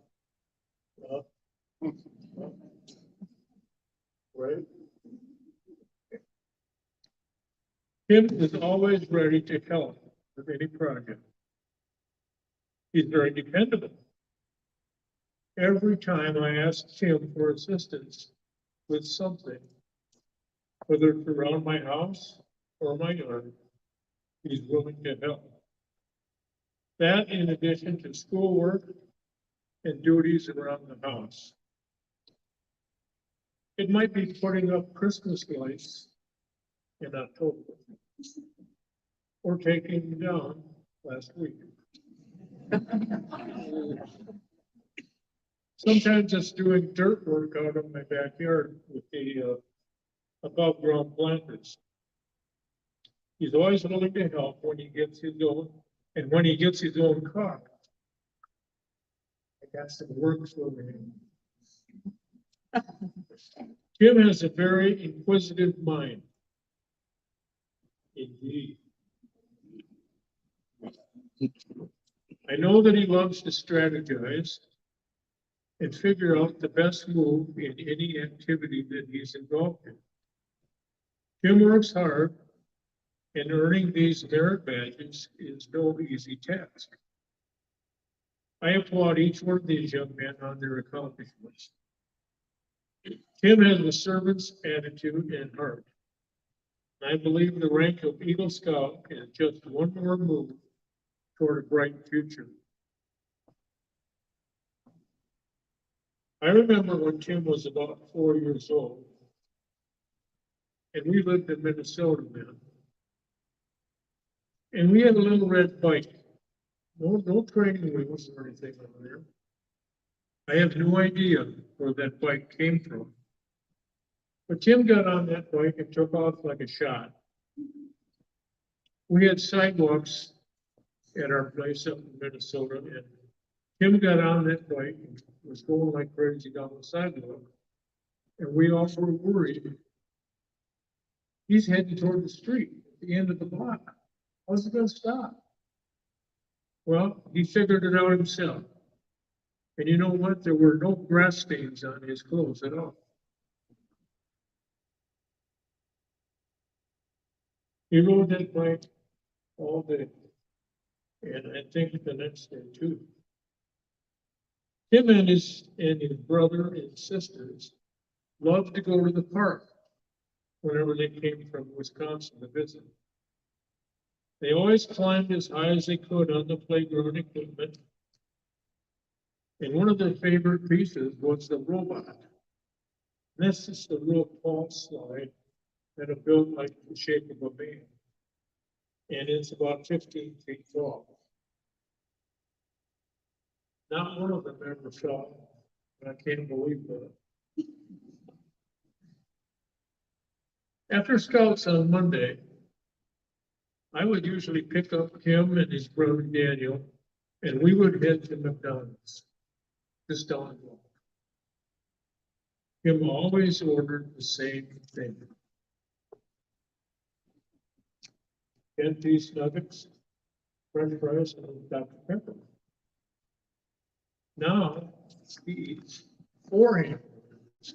up, up. Right? Tim is always ready to help with any project. He's very dependable. every time I ask Tim for assistance with something, whether it's around my house or my yard, he's willing to help. That in addition to schoolwork and duties around the house. It might be putting up Christmas lights in October or taking them down last week. Sometimes it's doing dirt work out in my backyard with the above ground planters. He's always willing to help when he gets his own, and when he gets his own car. I got some work for him. Jim has a very inquisitive mind. Indeed. I know that he loves to strategize and figure out the best move in any activity that he's involved in. Jim works hard, and earning these merit badges is no easy task. I applaud each one of these young men on their accomplishments. Tim has a servant's attitude and heart. I believe the rank of Eagle Scout is just one more move toward a bright future. I remember when Tim was about 4 years old, and we lived in Minnesota then. And we had a little red bike. No training wheels or anything on there. I have no idea where that bike came from. But Tim got on that bike and took off like a shot. We had sidewalks at our place up in Minnesota, and Tim got on that bike and was going like crazy down the sidewalk. And we all were worried. He's heading toward the street at the end of the block. How's he gonna stop? Well, he figured it out himself. And you know what? There were no grass stains on his clothes at all. He rode that bike all day. And I think the next day too. Him and his brother and sisters loved to go to the park whenever they came from Wisconsin to visit. They always climbed as high as they could on the playground equipment. And one of their favorite pieces was the robot. This is the real tall slide that are built like the shape of a man. And it's about 15 feet tall. Not one of them ever fell. I can't believe that. After Scouts on Monday, I would usually pick up Kim and his brother Daniel, and we would head to McDonald's, just down the block. Kim always ordered the same thing. 10-piece nuggets, French fries, and Dr. Pepper. Now, he eats 4 hamburgers,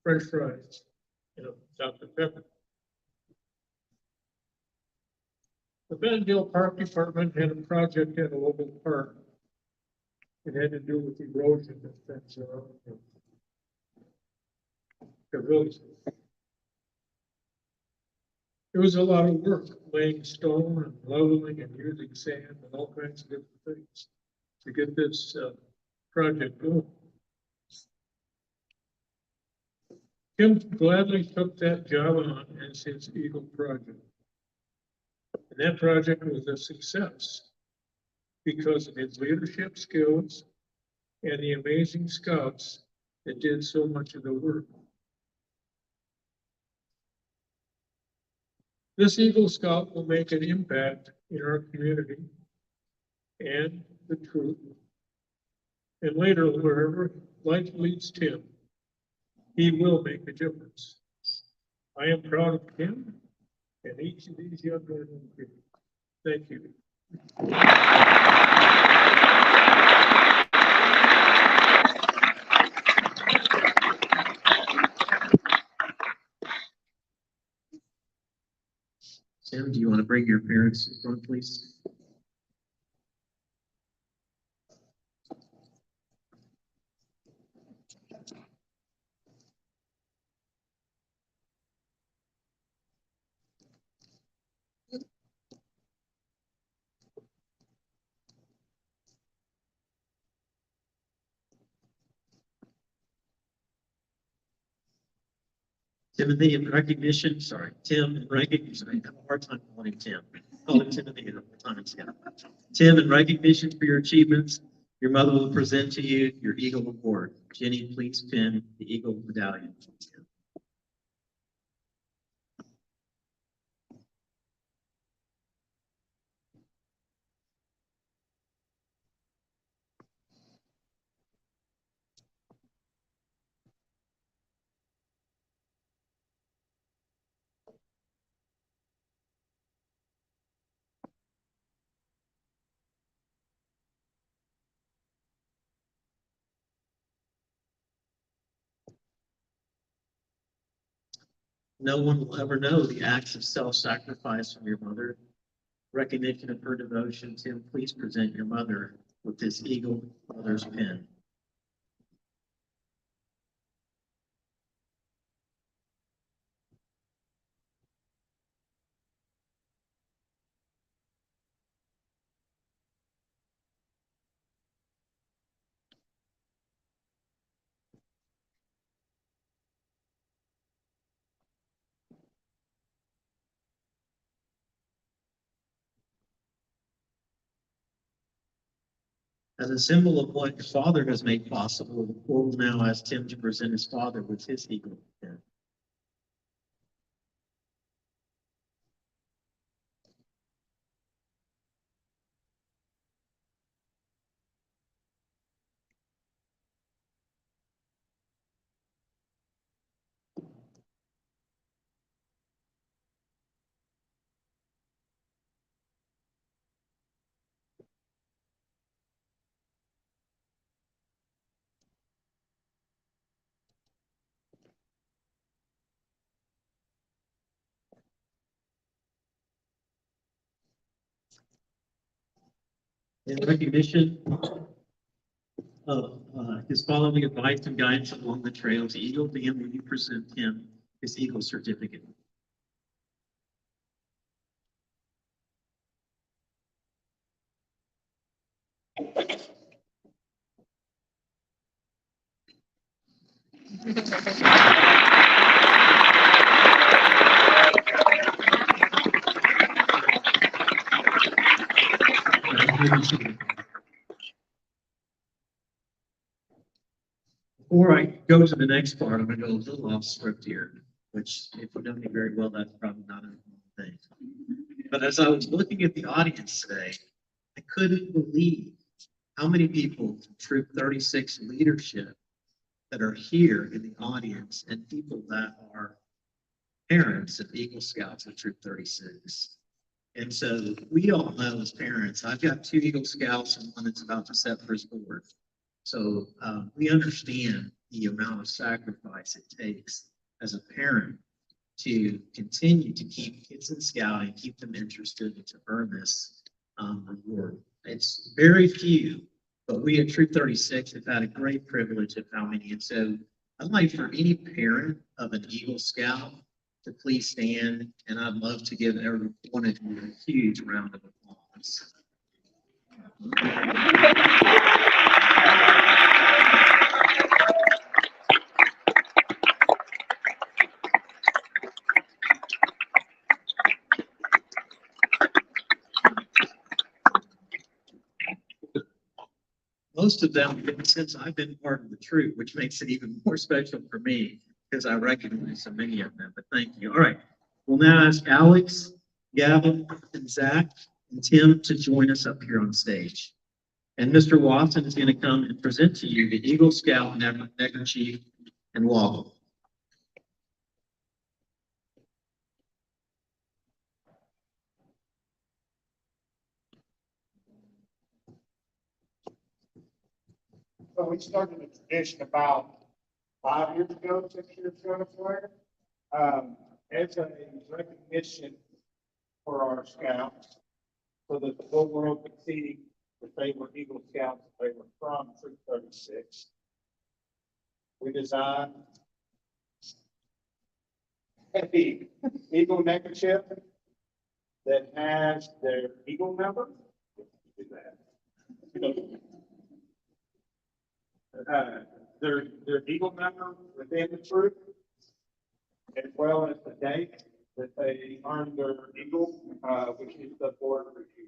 French fries, Dr. Pepper. The Bentonville Park Department had a project at a local park. It had to do with erosion and things around the village. It was a lot of work, laying stone and leveling and using sand and all kinds of different things to get this project going. Kim gladly took that job on as his Eagle project. And that project was a success because of his leadership skills and the amazing scouts that did so much of the work. This Eagle Scout will make an impact in our community and the troop. And later, wherever life leads Tim, he will make a difference. I am proud of him and each of these young men and women. Thank you. Sam, do you want to bring your parents in front, please? Timothy, in recognition, sorry, Tim, in recognition, I have a hard time calling him Tim. Call him Timothy at all times, yeah. Tim, in recognition for your achievements, your mother will present to you your Eagle Award. Jenny, please pin the Eagle medallion. No one will ever know the acts of self-sacrifice from your mother. Recognition of her devotion, Tim, please present your mother with this Eagle Mother's pin. As a symbol of what your father has made possible, the court will now ask Tim to present his father with his Eagle pin. In recognition of his following advice and guidance along the trail to Eagle Dam, will you present him his Eagle certificate? Before I go to the next part, I'm going to go a little off script here, which if you know me very well, that's probably not a thing. But as I was looking at the audience today, I couldn't believe how many people from Troop 36 leadership that are here in the audience and people that are parents of Eagle Scouts of Troop 36. And so we all know as parents, I've got 2 Eagle Scouts and one that's about to set for his board. So we understand the amount of sacrifice it takes as a parent to continue to keep kids in scouting, keep them interested, and to earn this reward. It's very few, but we at Troop 36 have had a great privilege of how many. And so I'd like for any parent of an Eagle Scout to please stand, and I'd love to give every one of you a huge round of applause. Most of them have been since I've been part of the troop, which makes it even more special for me because I recognize so many of them. But thank you. All right. We'll now ask Alex, Gavin, and Zach, and Tim to join us up here on stage. And Mr. Watson is going to come and present to you the Eagle Scout neckerchief and woggle. So we started a tradition about 5 years ago, 6 years ago, somewhere. As a recognition for our scouts, so that the whole world could see that they were Eagle Scouts, they were from Troop 36. We designed the Eagle neckerchief that has their Eagle number. Do that. Their Eagle number within the troop, as well as the date that they earned their eagle, which is the board review.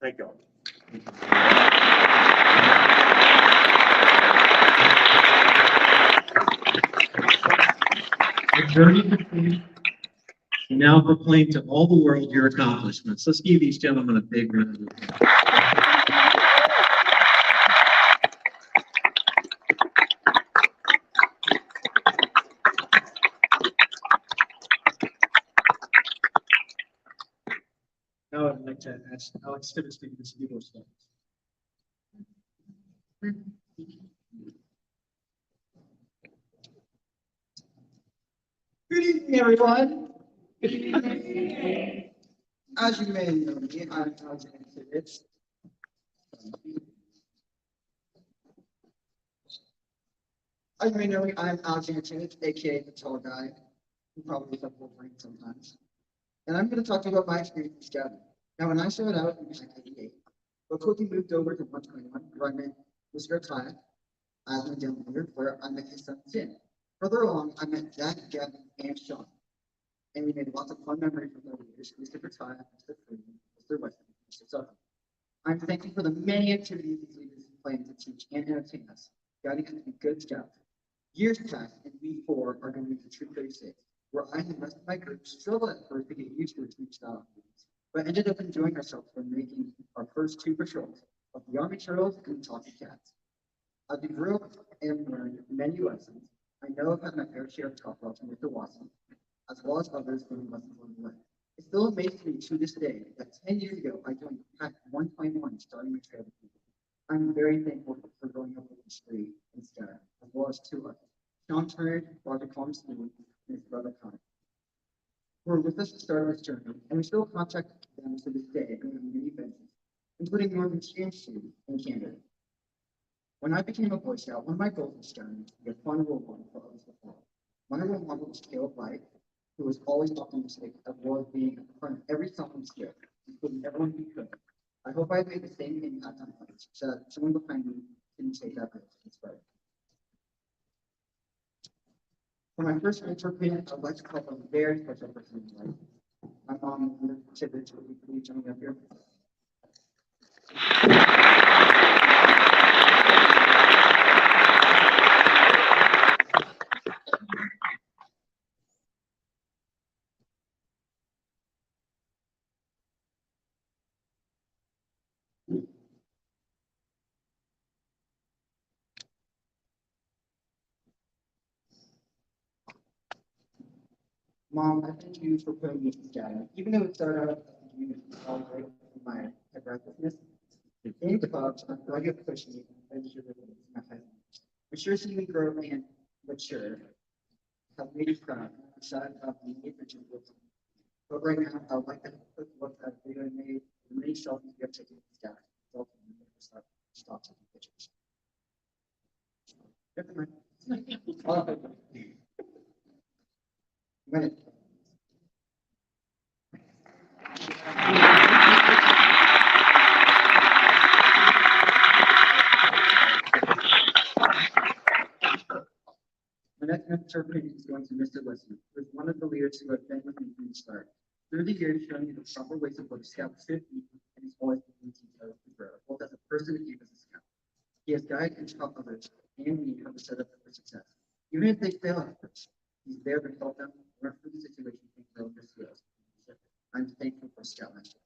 Thank you. The journey complete. You now proclaim to all the world your accomplishments. Let's give these gentlemen a big round of applause. Now I'd like to ask Alex Stibbs to give us a few more slides. Good evening, everyone. Good evening. As you may know me, I'm Alexander Tibbetts. As you may know me, I'm Alexander Tibbetts, aka the tall guy, who probably is up Wolverine sometimes. And I'm going to talk to you about my experience with Gavin. Now, when I started out in 1988, but quickly moved over to 121, where I met Mr. Ty as my down leader, where I met his son Tim. Further along, I met Jack, Gavin, and Sean. And we made lots of fun memories with our leaders, Mr. Bertai, Mr. Freeman, Mr. Weston, Mr. Sutton. I'm thankful for the many activities these leaders plan to teach and entertain us, guiding us to be good scouts. Years passed, and we four are going to Troop 36, where I and the rest of my group struggled at first to get used to its new style of meetings, but ended up enjoying ourselves when making our first 2 patrols of the Army Turtles and Talking Cats. As we grew up and learned many lessons, I know I've had my fair share of tough love from Mr. Watson, as well as others learning lessons along the way. It still amazes me to this day that 10 years ago I joined Pack 121 starting my trail with people. I'm very thankful for growing up with these 3 and Scott, as well as 2 others, Sean Turner, Roger Collins, and his brother Connor, who were with us at the start of this journey, and we still contact them to this day in many events, including Northern Stu in Canada. When I became a Boy Scout, one of my goals was scouting to be a fun role model for others to follow. My role model was Caleb Light, who was always optimistic, as well as being in front of every someone's skill, including everyone he could. I hope I made the same impact on others, so that someone behind me didn't take that risk and spread. For my first mentor payment, I'd like to call a very special person in my life. My mom, Tibbetts, will be joining up here. Mom, I thank you for putting me together. Even though it started out as a unit all right from my aggressiveness, in the clubs, I'm going to push me and you're my head. I'm sure seeing me grow and mature have made you proud. I'm excited about the need for you. But right now, I would like to quick look at the video I made, the many selfies we have taken with Gavin. Stop taking pictures. Never mind. Minute. My next mentor is going to Mr. Wesley, who is one of the leaders who have been with me from the start. Through the years, showing me the proper ways of what a scout should be, and he's always been detailed to grow, both as a person and as a scout. He has guided and taught others and me how to set up for success. Even if they fail at first, he's there to help them learn from the situation and grow their skills. I'm thankful for Scout Master.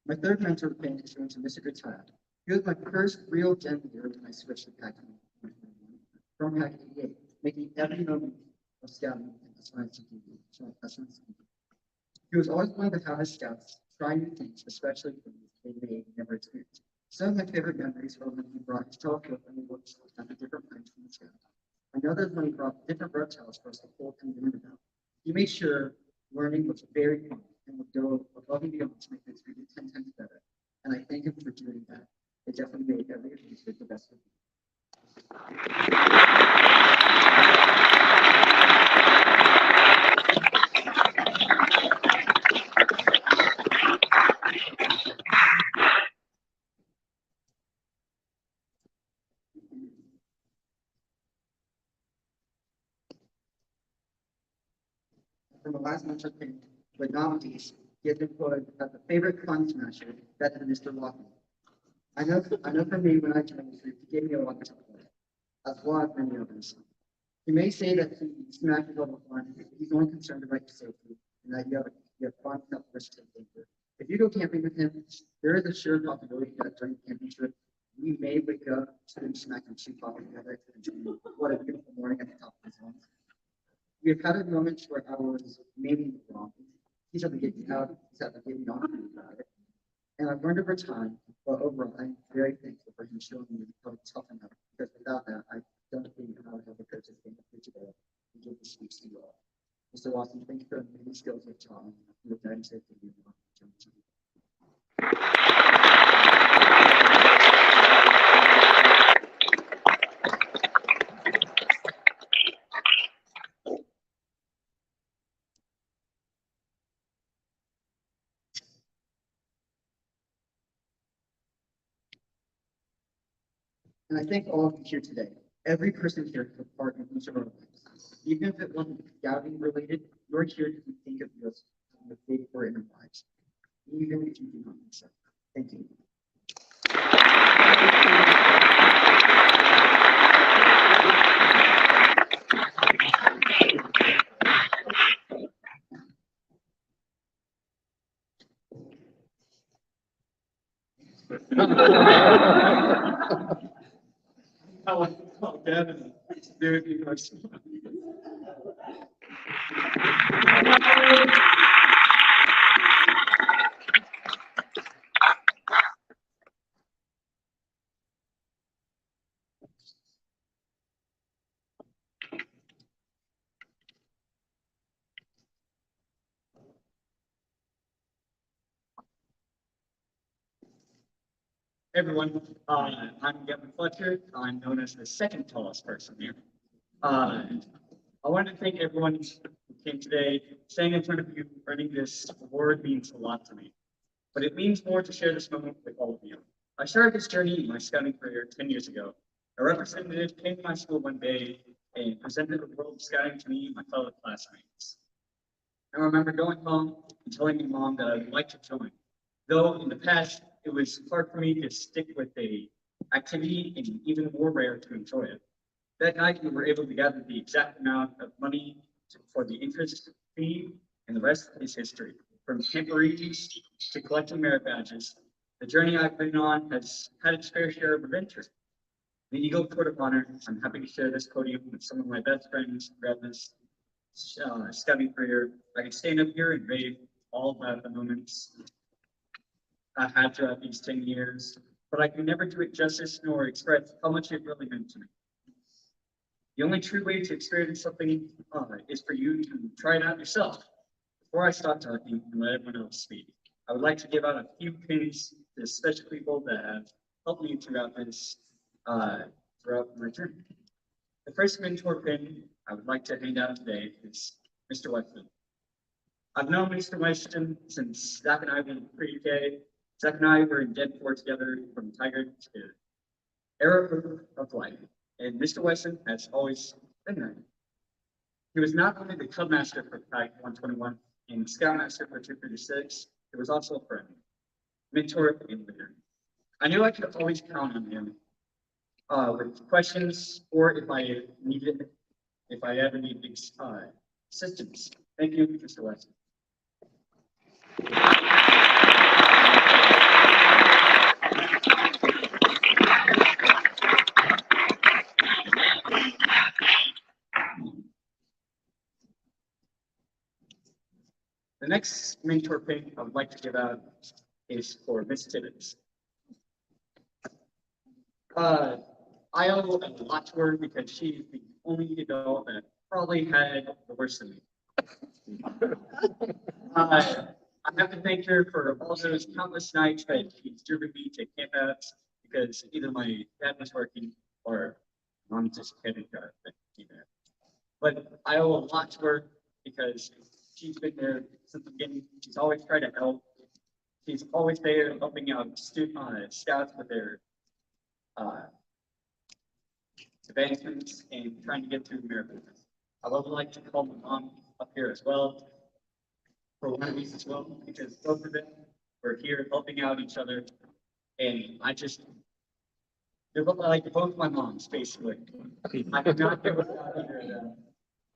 My third mentor paint is going to Mr. Guitar. He was my first real gem leader when I switched to Pack from Pack 88, making every moment of scouting as fun as he was always one of the hottest scouts, trying new things, especially things they may never experienced. Some of my favorite memories are when he brought his telescope and we looked at the different kinds from the scout. Another when he brought different reptiles for us to hold and learn about. He made sure learning was very fun and would go above and beyond to make the experience 10 times better. And I thank him for doing that. It definitely made every adventure the best of me. From the last mentor thing, but not least, he has been quoted as the favorite fun smasher better than Mr. Walker. I know for me, when I joined this group, he gave me a lot to play, as well as many others. He may say that he smashes all the fun, but he's only concerned about your safety, and that you have fun enough to risk taking danger. If you go camping with him, there is a sure possibility that during the camping trip, we may wake up to him smacking two coffee together. What a beautiful morning at the top of his lungs. We have had moments where I was maybe wrong. He's had to get me out, he's had to get me on about it. And I've learned over time, but overall, I'm very thankful for him showing me how to toughen up, because without that, I don't think I would have the courage to stand up here today and give this speech to you all. Mr. Watson, thank you for the many skills you've taught me, and the guidance that you have given me. And I thank all of you here today. Every person here took part in each of our lives. Even if it wasn't Gavin related, you're here to think of us as a big for in our lives. Even if you do not think so. Thank you. I like to call Gavin. Very good person. Everyone, I'm Gavin Fletcher. I'm known as the second tallest person here. I want to thank everyone who came today. Standing in front of you, earning this award means a lot to me. But it means more to share this moment with all of you. I started this journey in my scouting career 10 years ago. A representative came to my school one day and presented the world of scouting to me and my fellow classmates. I remember going home and telling my mom that I would like to join. Though in the past, it was hard for me to stick with a activity and even more rare to enjoy it. That night, we were able to gather the exact amount of money for the interest fee, and the rest is history. From camporees to collecting merit badges, the journey I've been on has had its fair share of adventures. The Eagle Court of Honor, I'm happy to share this podium with some of my best friends throughout this scouting career. I can stand up here and rave all about the moments I've had throughout these 10 years, but I can never do it justice nor express how much it really meant to me. The only true way to experience something is for you to try it out yourself. Before I stop talking and let everyone else speak, I would like to give out a few pins to special people that have helped me throughout this, throughout my journey. The first mentor pin I would like to hand out today is Mr. Weston. I've known Mr. Weston since Zach and I were in pre-K. Zach and I were in Den 4 together from Tiger to Era of Life, and Mr. Weston has always been there. He was not only the club master for Pack 121 and scoutmaster for 236, he was also a friend, mentor, and leader. I knew I could always count on him with questions or if I ever needed assistance. Thank you, Mr. Weston. The next mentor pin I would like to give out is for Miss Tibbetts. I owe a lot to her because she's the only adult that probably had the worst of me. I have to thank her for all those countless nights that she's driven me to campouts because either my dad was working or mom just hadn't got it. But I owe a lot to her because she's been there since the beginning. She's always tried to help. She's always there helping out scouts with their advancements and trying to get through miracles. I would like to call my mom up here as well for one of these as well, because both of them were here helping out each other. And they're like both my moms, basically. I could not do without either of them.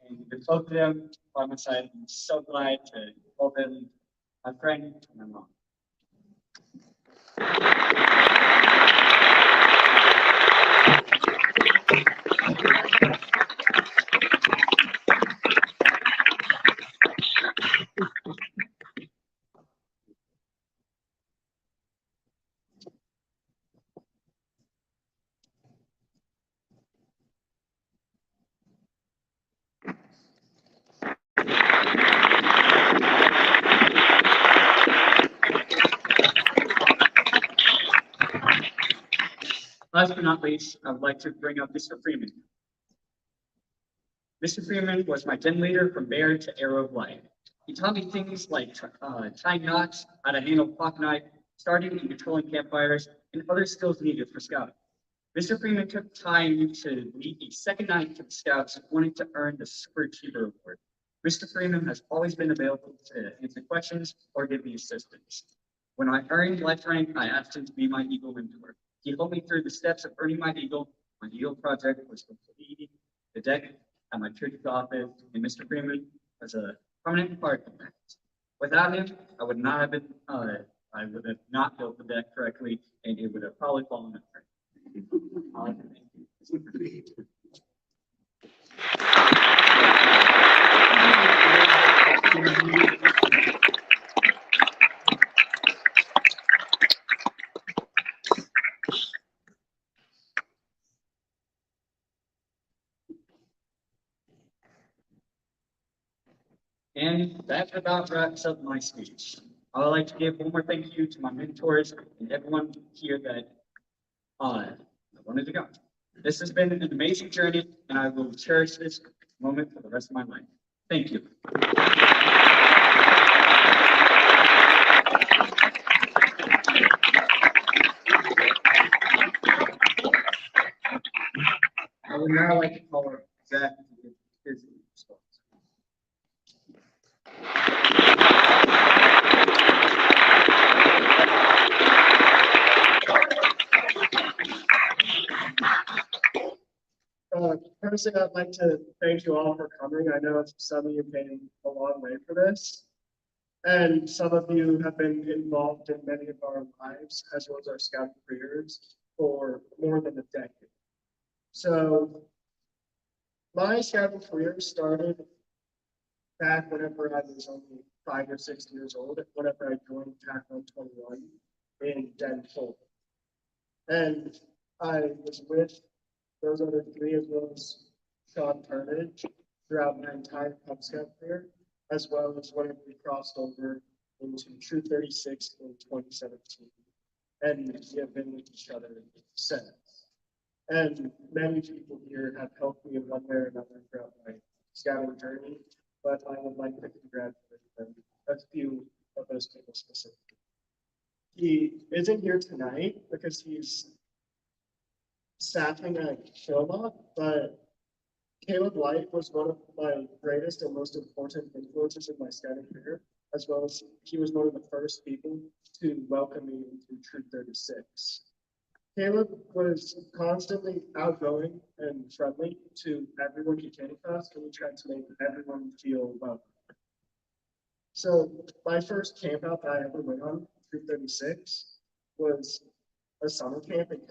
And with both of them by my side, I'm so glad to call them my friend and my mom. Last but not least, I would like to bring up Mr. Freeman. Mr. Freeman was my den leader from Bear to Arrow of Light. He taught me things like tying knots, how to handle pocket knife, starting and controlling campfires, and other skills needed for scouting. Mr. Freeman took time to lead a second night to the scouts who wanted to earn the Super Achiever Award. Mr. Freeman has always been available to answer questions or give me assistance. When I earned life rank, I asked him to be my Eagle mentor. He helped me through the steps of earning my Eagle. My Eagle project was completing the deck at my church's office, and Mr. Freeman was a prominent part of that. Without him, I would not have been, I would have not built the deck correctly, and it would have probably fallen apart. Thank you. And that about wraps up my speech. I would like to give one more thank you to my mentors and everyone here that wanted to go. This has been an amazing journey, and I will cherish this moment for the rest of my life. Thank you. I would now like to call Zach to give his response. First thing I'd like to thank you all for coming. I know some of you came a long way for this. And some of you have been involved in many of our lives, as well as our scout careers, for more than a decade. So my scouting career started back whenever I was only 5 or 6 years old, whenever I joined Pack 121 in Den 4. And I was with those other three, as well as Sean Turnage, throughout my entire Cub Scout career, as well as when we crossed over into True 36 in 2017. And we have been with each other since. And many people here have helped me in one way or another throughout my scouting journey, but I would like to congratulate them, a few of those people specifically. He isn't here tonight because he's staffing at Philmont, but Caleb Light was one of my greatest and most important influences in my scouting career, as well as he was one of the first people to welcome me into Troop 36. Caleb was constantly outgoing and friendly to everyone he came across, and he tried to make everyone feel welcome. So my first camp out that I ever went on, Troop 36, was a summer camp in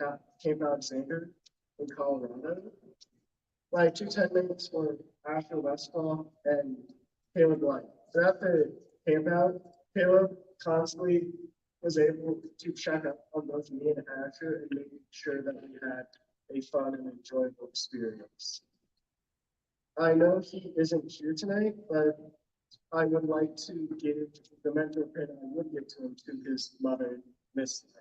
Camp Alexander in Colorado. My two teammates were Asher Westfall and Caleb Light. Throughout the camp out, Caleb constantly was able to check up on both me and Asher and making sure that we had a fun and enjoyable experience. I know he isn't here tonight, but I would like to give the mental pin I would give to him to his mother, Miss Light.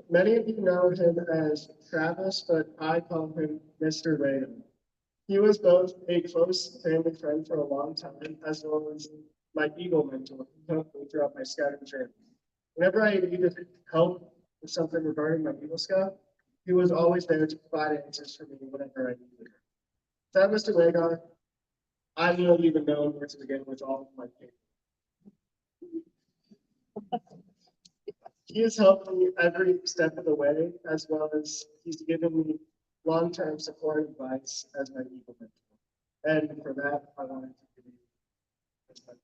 Many of you know him as Travis, but I call him Mr. Radom. He was both a close family friend for a long time, as well as my Eagle mentor who helped me throughout my scouting journey. Whenever I needed help with something regarding my Eagle Scout, he was always there to provide answers for me whenever I needed it. Without Mr. Wagar, I wouldn't even know where to begin with all of my papers. He has helped me every step of the way, as well as he's given me long-term support advice as my Eagle mentor. And for that, I wanted to give you this mentor.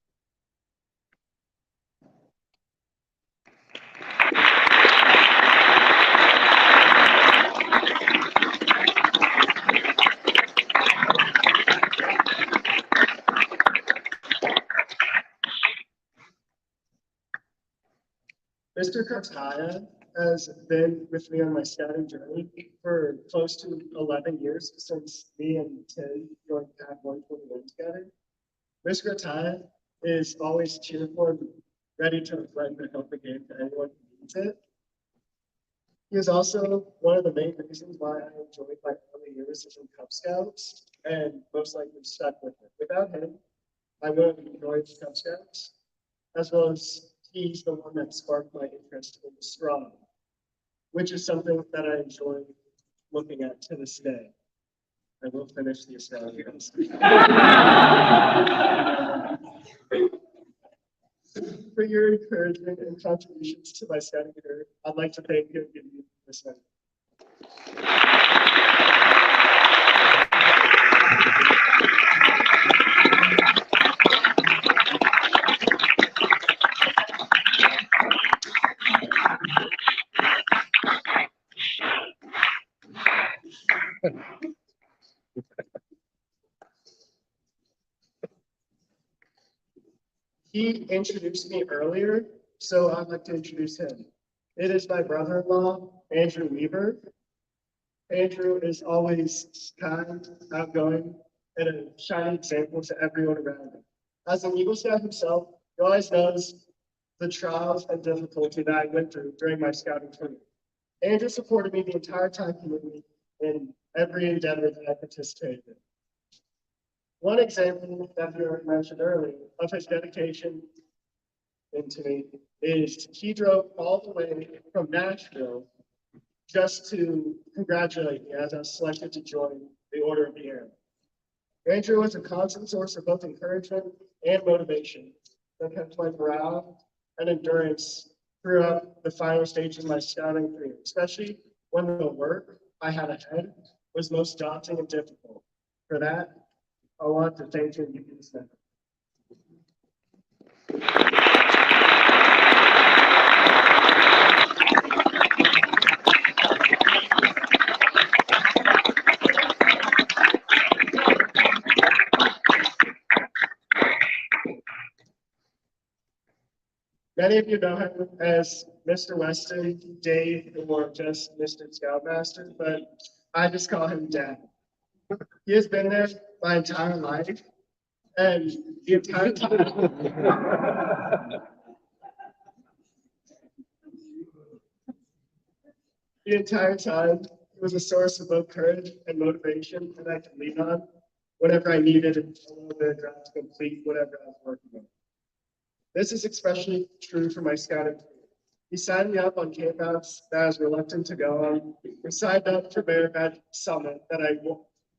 Mr. Kataya has been with me on my scouting journey for close to 11 years since me and Tim joined Pack 121 together. Mr. Kataya is always cheerful and ready to lend a helping hand to anyone who needs it. He is also one of the main reasons why I enjoyed my early years in Cub Scouts and most likely stuck with it. Without him, I would have enjoyed Cub Scouts, as well as he's the one that sparked my interest in strong, which is something that I enjoy looking at to this day. I will finish the Australians. For your encouragement and contributions to my scouting career, I'd like to thank you and give you this medal. He introduced me earlier, so I'd like to introduce him. It is my brother-in-law, Andrew Weaver. Andrew is always kind, outgoing, and a shining example to everyone around him. As an Eagle Scout himself, he always knows the trials and difficulty that I went through during my scouting career. Andrew supported me the entire time he was with me in every endeavor that I participated in. One example that we already mentioned earlier of his dedication into me is he drove all the way from Nashville just to congratulate me as I was selected to join the Order of the Air. Andrew was a constant source of both encouragement and motivation that kept my morale and endurance throughout the final stages of my scouting career, especially when the work I had ahead was most daunting and difficult. For that, I want to thank you and give you this medal. Many of you know him as Mr. Weston, Dave, or just Mr. Scoutmaster, but I just call him Dad. He has been there my entire life, and the entire time. The entire time, he was a source of both courage and motivation that I could lean on whenever I needed a little bit of drive to complete whatever I was working on. This is especially true for my scouting career. He signed me up on campouts that I was reluctant to go on. We signed up for Bear Badge Summit that I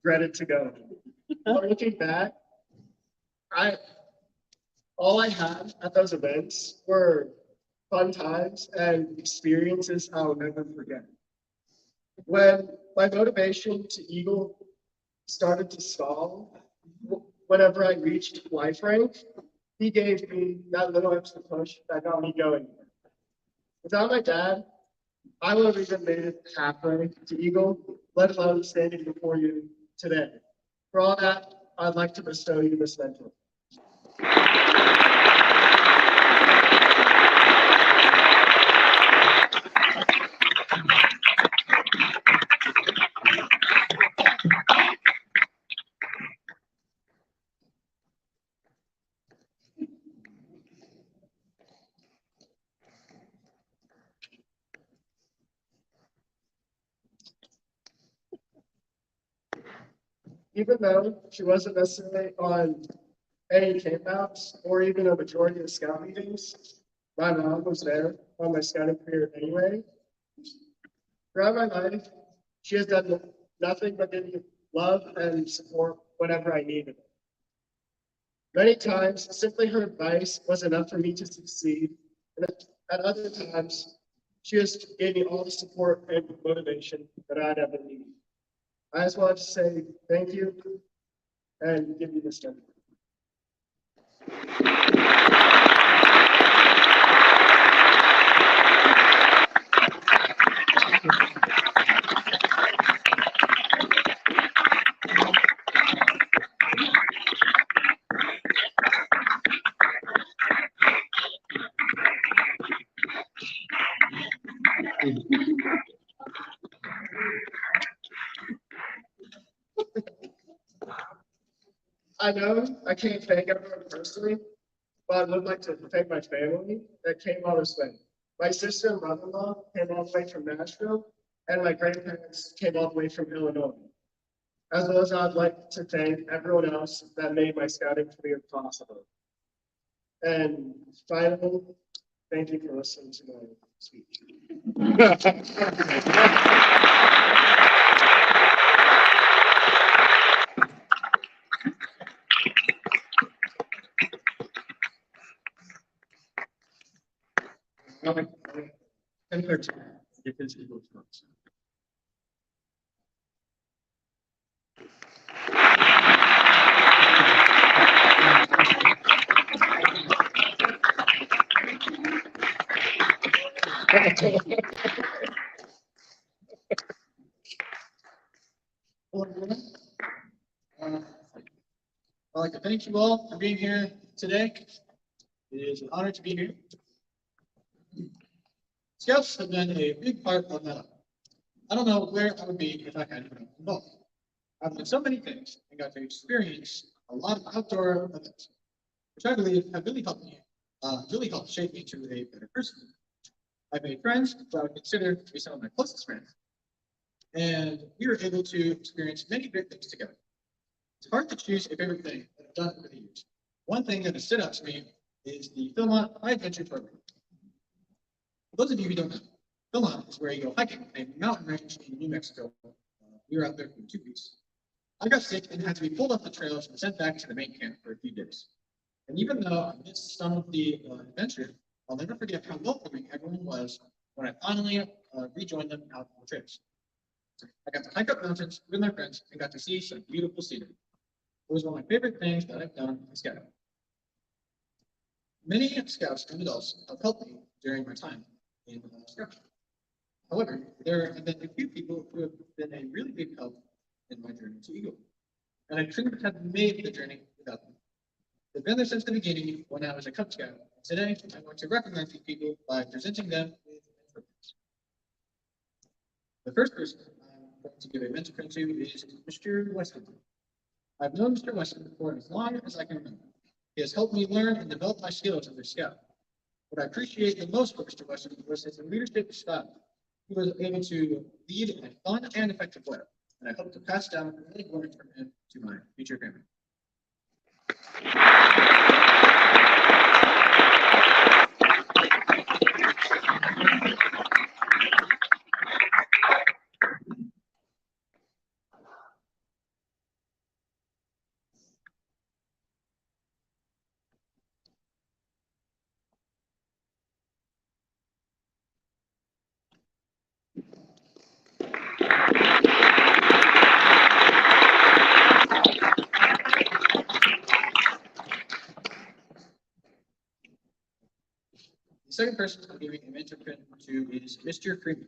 dreaded to go. But looking back, all I had at those events were fun times and experiences I'll never forget. When my motivation to Eagle started to stall, whenever I reached life rank, he gave me that little extra push that got me going. Without my dad, I would have even made it halfway to Eagle, let alone standing before you today. For all that, I'd like to bestow you this mentor. Even though she wasn't necessarily on any campouts or even a majority of scout meetings, my mom was there on my scouting career anyway. Throughout my life, she has done nothing but give me love and support whenever I needed it. Many times, simply her advice was enough for me to succeed, and at other times, she just gave me all the support and motivation that I'd ever need. I just wanted to say thank you and give you this time. I know I can't thank everyone personally, but I would like to thank my family that came all this way. My sister and brother-in-law came all the way from Nashville, and my grandparents came all the way from Illinois. As well as I'd like to thank everyone else that made my scouting career possible. And finally, thank you for listening to my speech. And 13, if it's equal to us. Hello, everyone. I'd like to thank you all for being here today. It is an honor to be here. Scouts have been a big part of my life. I don't know where I would be if I hadn't been involved. I've done so many things and got to experience a lot of outdoor events, which I believe have really helped me, really helped shape me to a better person. I've made friends who I would consider to be some of my closest friends, and we were able to experience many great things together. It's hard to choose a favorite thing that I've done over the years. One thing that has stood out to me is the Philmont High Adventure Program. For those of you who don't know, Philmont is where you go hiking a mountain range in New Mexico. We were out there for 2 weeks. I got sick and had to be pulled off the trails and sent back to the main camp for a few days. And even though I missed some of the adventure, I'll never forget how welcoming everyone was when I finally rejoined them out on the trails. I got to hike up mountains with my friends and got to see some beautiful scenery. It was one of my favorite things that I've done in scouting. Many scouts and adults have helped me during my time in scouting. However, there have been a few people who have been a really big help in my journey to Eagle, and I couldn't have made the journey without them. They've been there since the beginning when I was a Cub Scout. Today, I want to recognize these people by presenting them with mentors. The first person I'm going to give a mentor to is Mr. Weston. I've known Mr. Weston for as long as I can remember. He has helped me learn and develop my skills as a scout. What I appreciate the most from Mr. Weston was his leadership style. He was able to lead in a fun and effective way, and I hope to pass down many learnings from him to my future family. The second person I'm giving a mentor pin to is Mr. Freeman.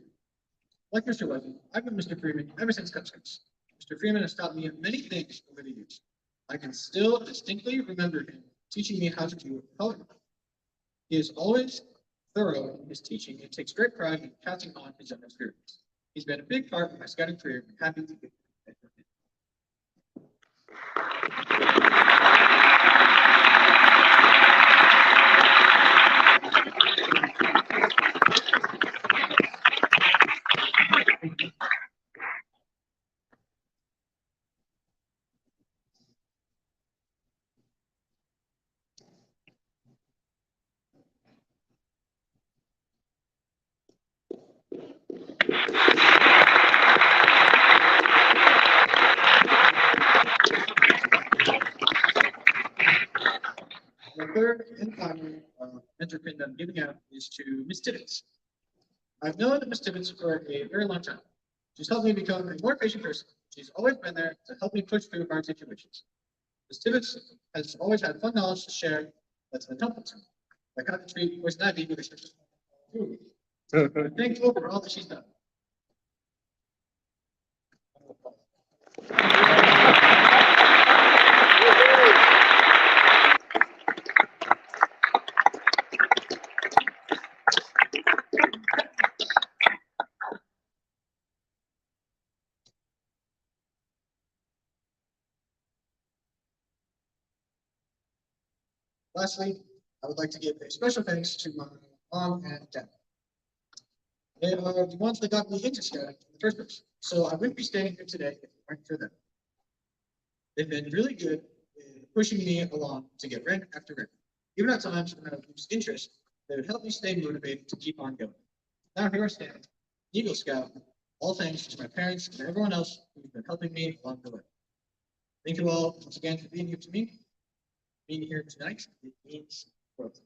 Like Mr. Weston, I've known Mr. Freeman ever since Cub Scouts. Mr. Freeman has taught me many things over the years. I can still distinctly remember him teaching me how to do color. He is always thorough in his teaching and takes great pride in passing on his own experience. He's been a big part of my scouting career and happy to be here. The third and final mentor pin that I'm giving out is to Ms. Tibbetts. I've known Ms. Tibbetts for a very long time. She's helped me become a more patient person. She's always been there to help me push through hard situations. Ms. Tibbetts has always had fun knowledge to share that's been helpful to me. I got to treat was not with a I'm thankful for all that she's done. Lastly, I would like to give a special thanks to my mom and dad. They are the ones that got me into scouting in the first place, so I wouldn't be standing here today if it weren't for them. They've been really good in pushing me along to get rank after rank. Even at times when I would lose interest, they would help me stay motivated to keep on going. Now here I stand, Eagle Scout, all thanks to my parents and everyone else who's been helping me along the way. Thank you all once again for being here to me. Being here tonight, it means growth.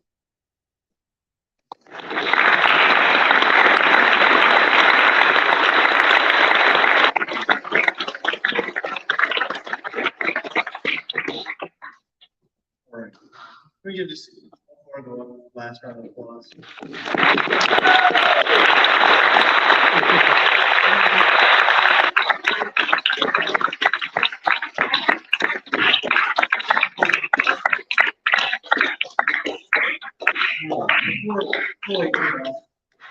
All right, let me give this for the last round of applause.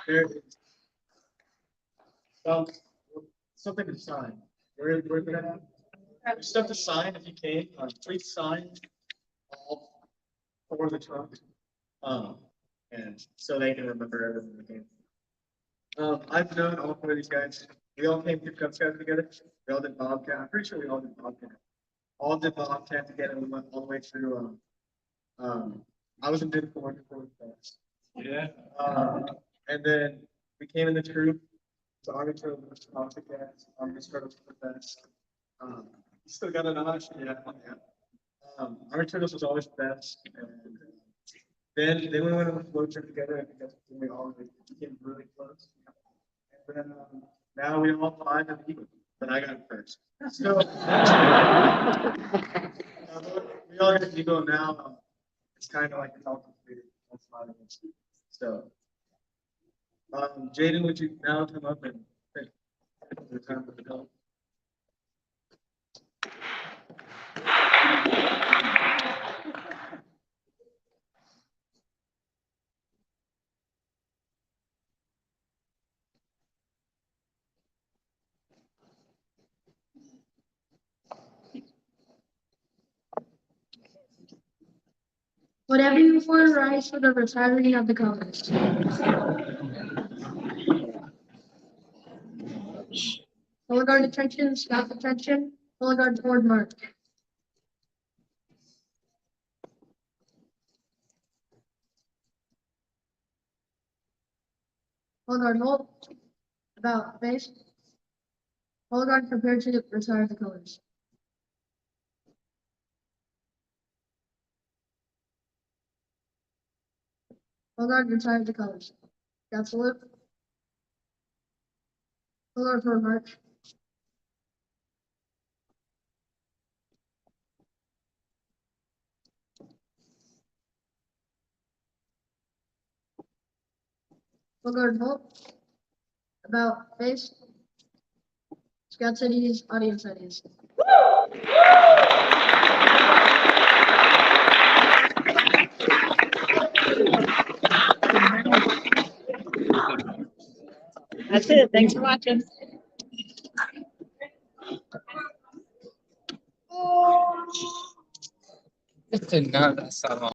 There it is. Something to sign. We're gonna have stuff to sign if you can. Please sign all for the trunk. And so they can remember everything again. I've known all four of these guys. We all came through Cub Scouts together. We all did Bobcat. I'm pretty sure we all did Bobcat. All did Bobcat together. We went all the way through. I was in Big Four before the fest. Yeah. And then we came in the troop. So Army Turtle was Bobcat. Army Turtle was the best. Still got a notch. Yeah. Army Turtles was always the best. And then we went on a float trip together. I think that's when we all became really close. And then now we all five have Eagle, but I got it first. So we all get Eagle now. It's kind of like it's all completed. That's fine. So, Jaden, would you now come up and take the time with the dog? Whatever you for rise for the retiring of the colors. Color guard attention, staff attention, color guard toward mark. Color guard hold, about face. Color guard prepared to retire the colors. Color guard retire the colors. Got salute. Color guard toward march. Color guard hold, about face. Scout cities, audience cities. That's it. Thanks for watching. It's another song.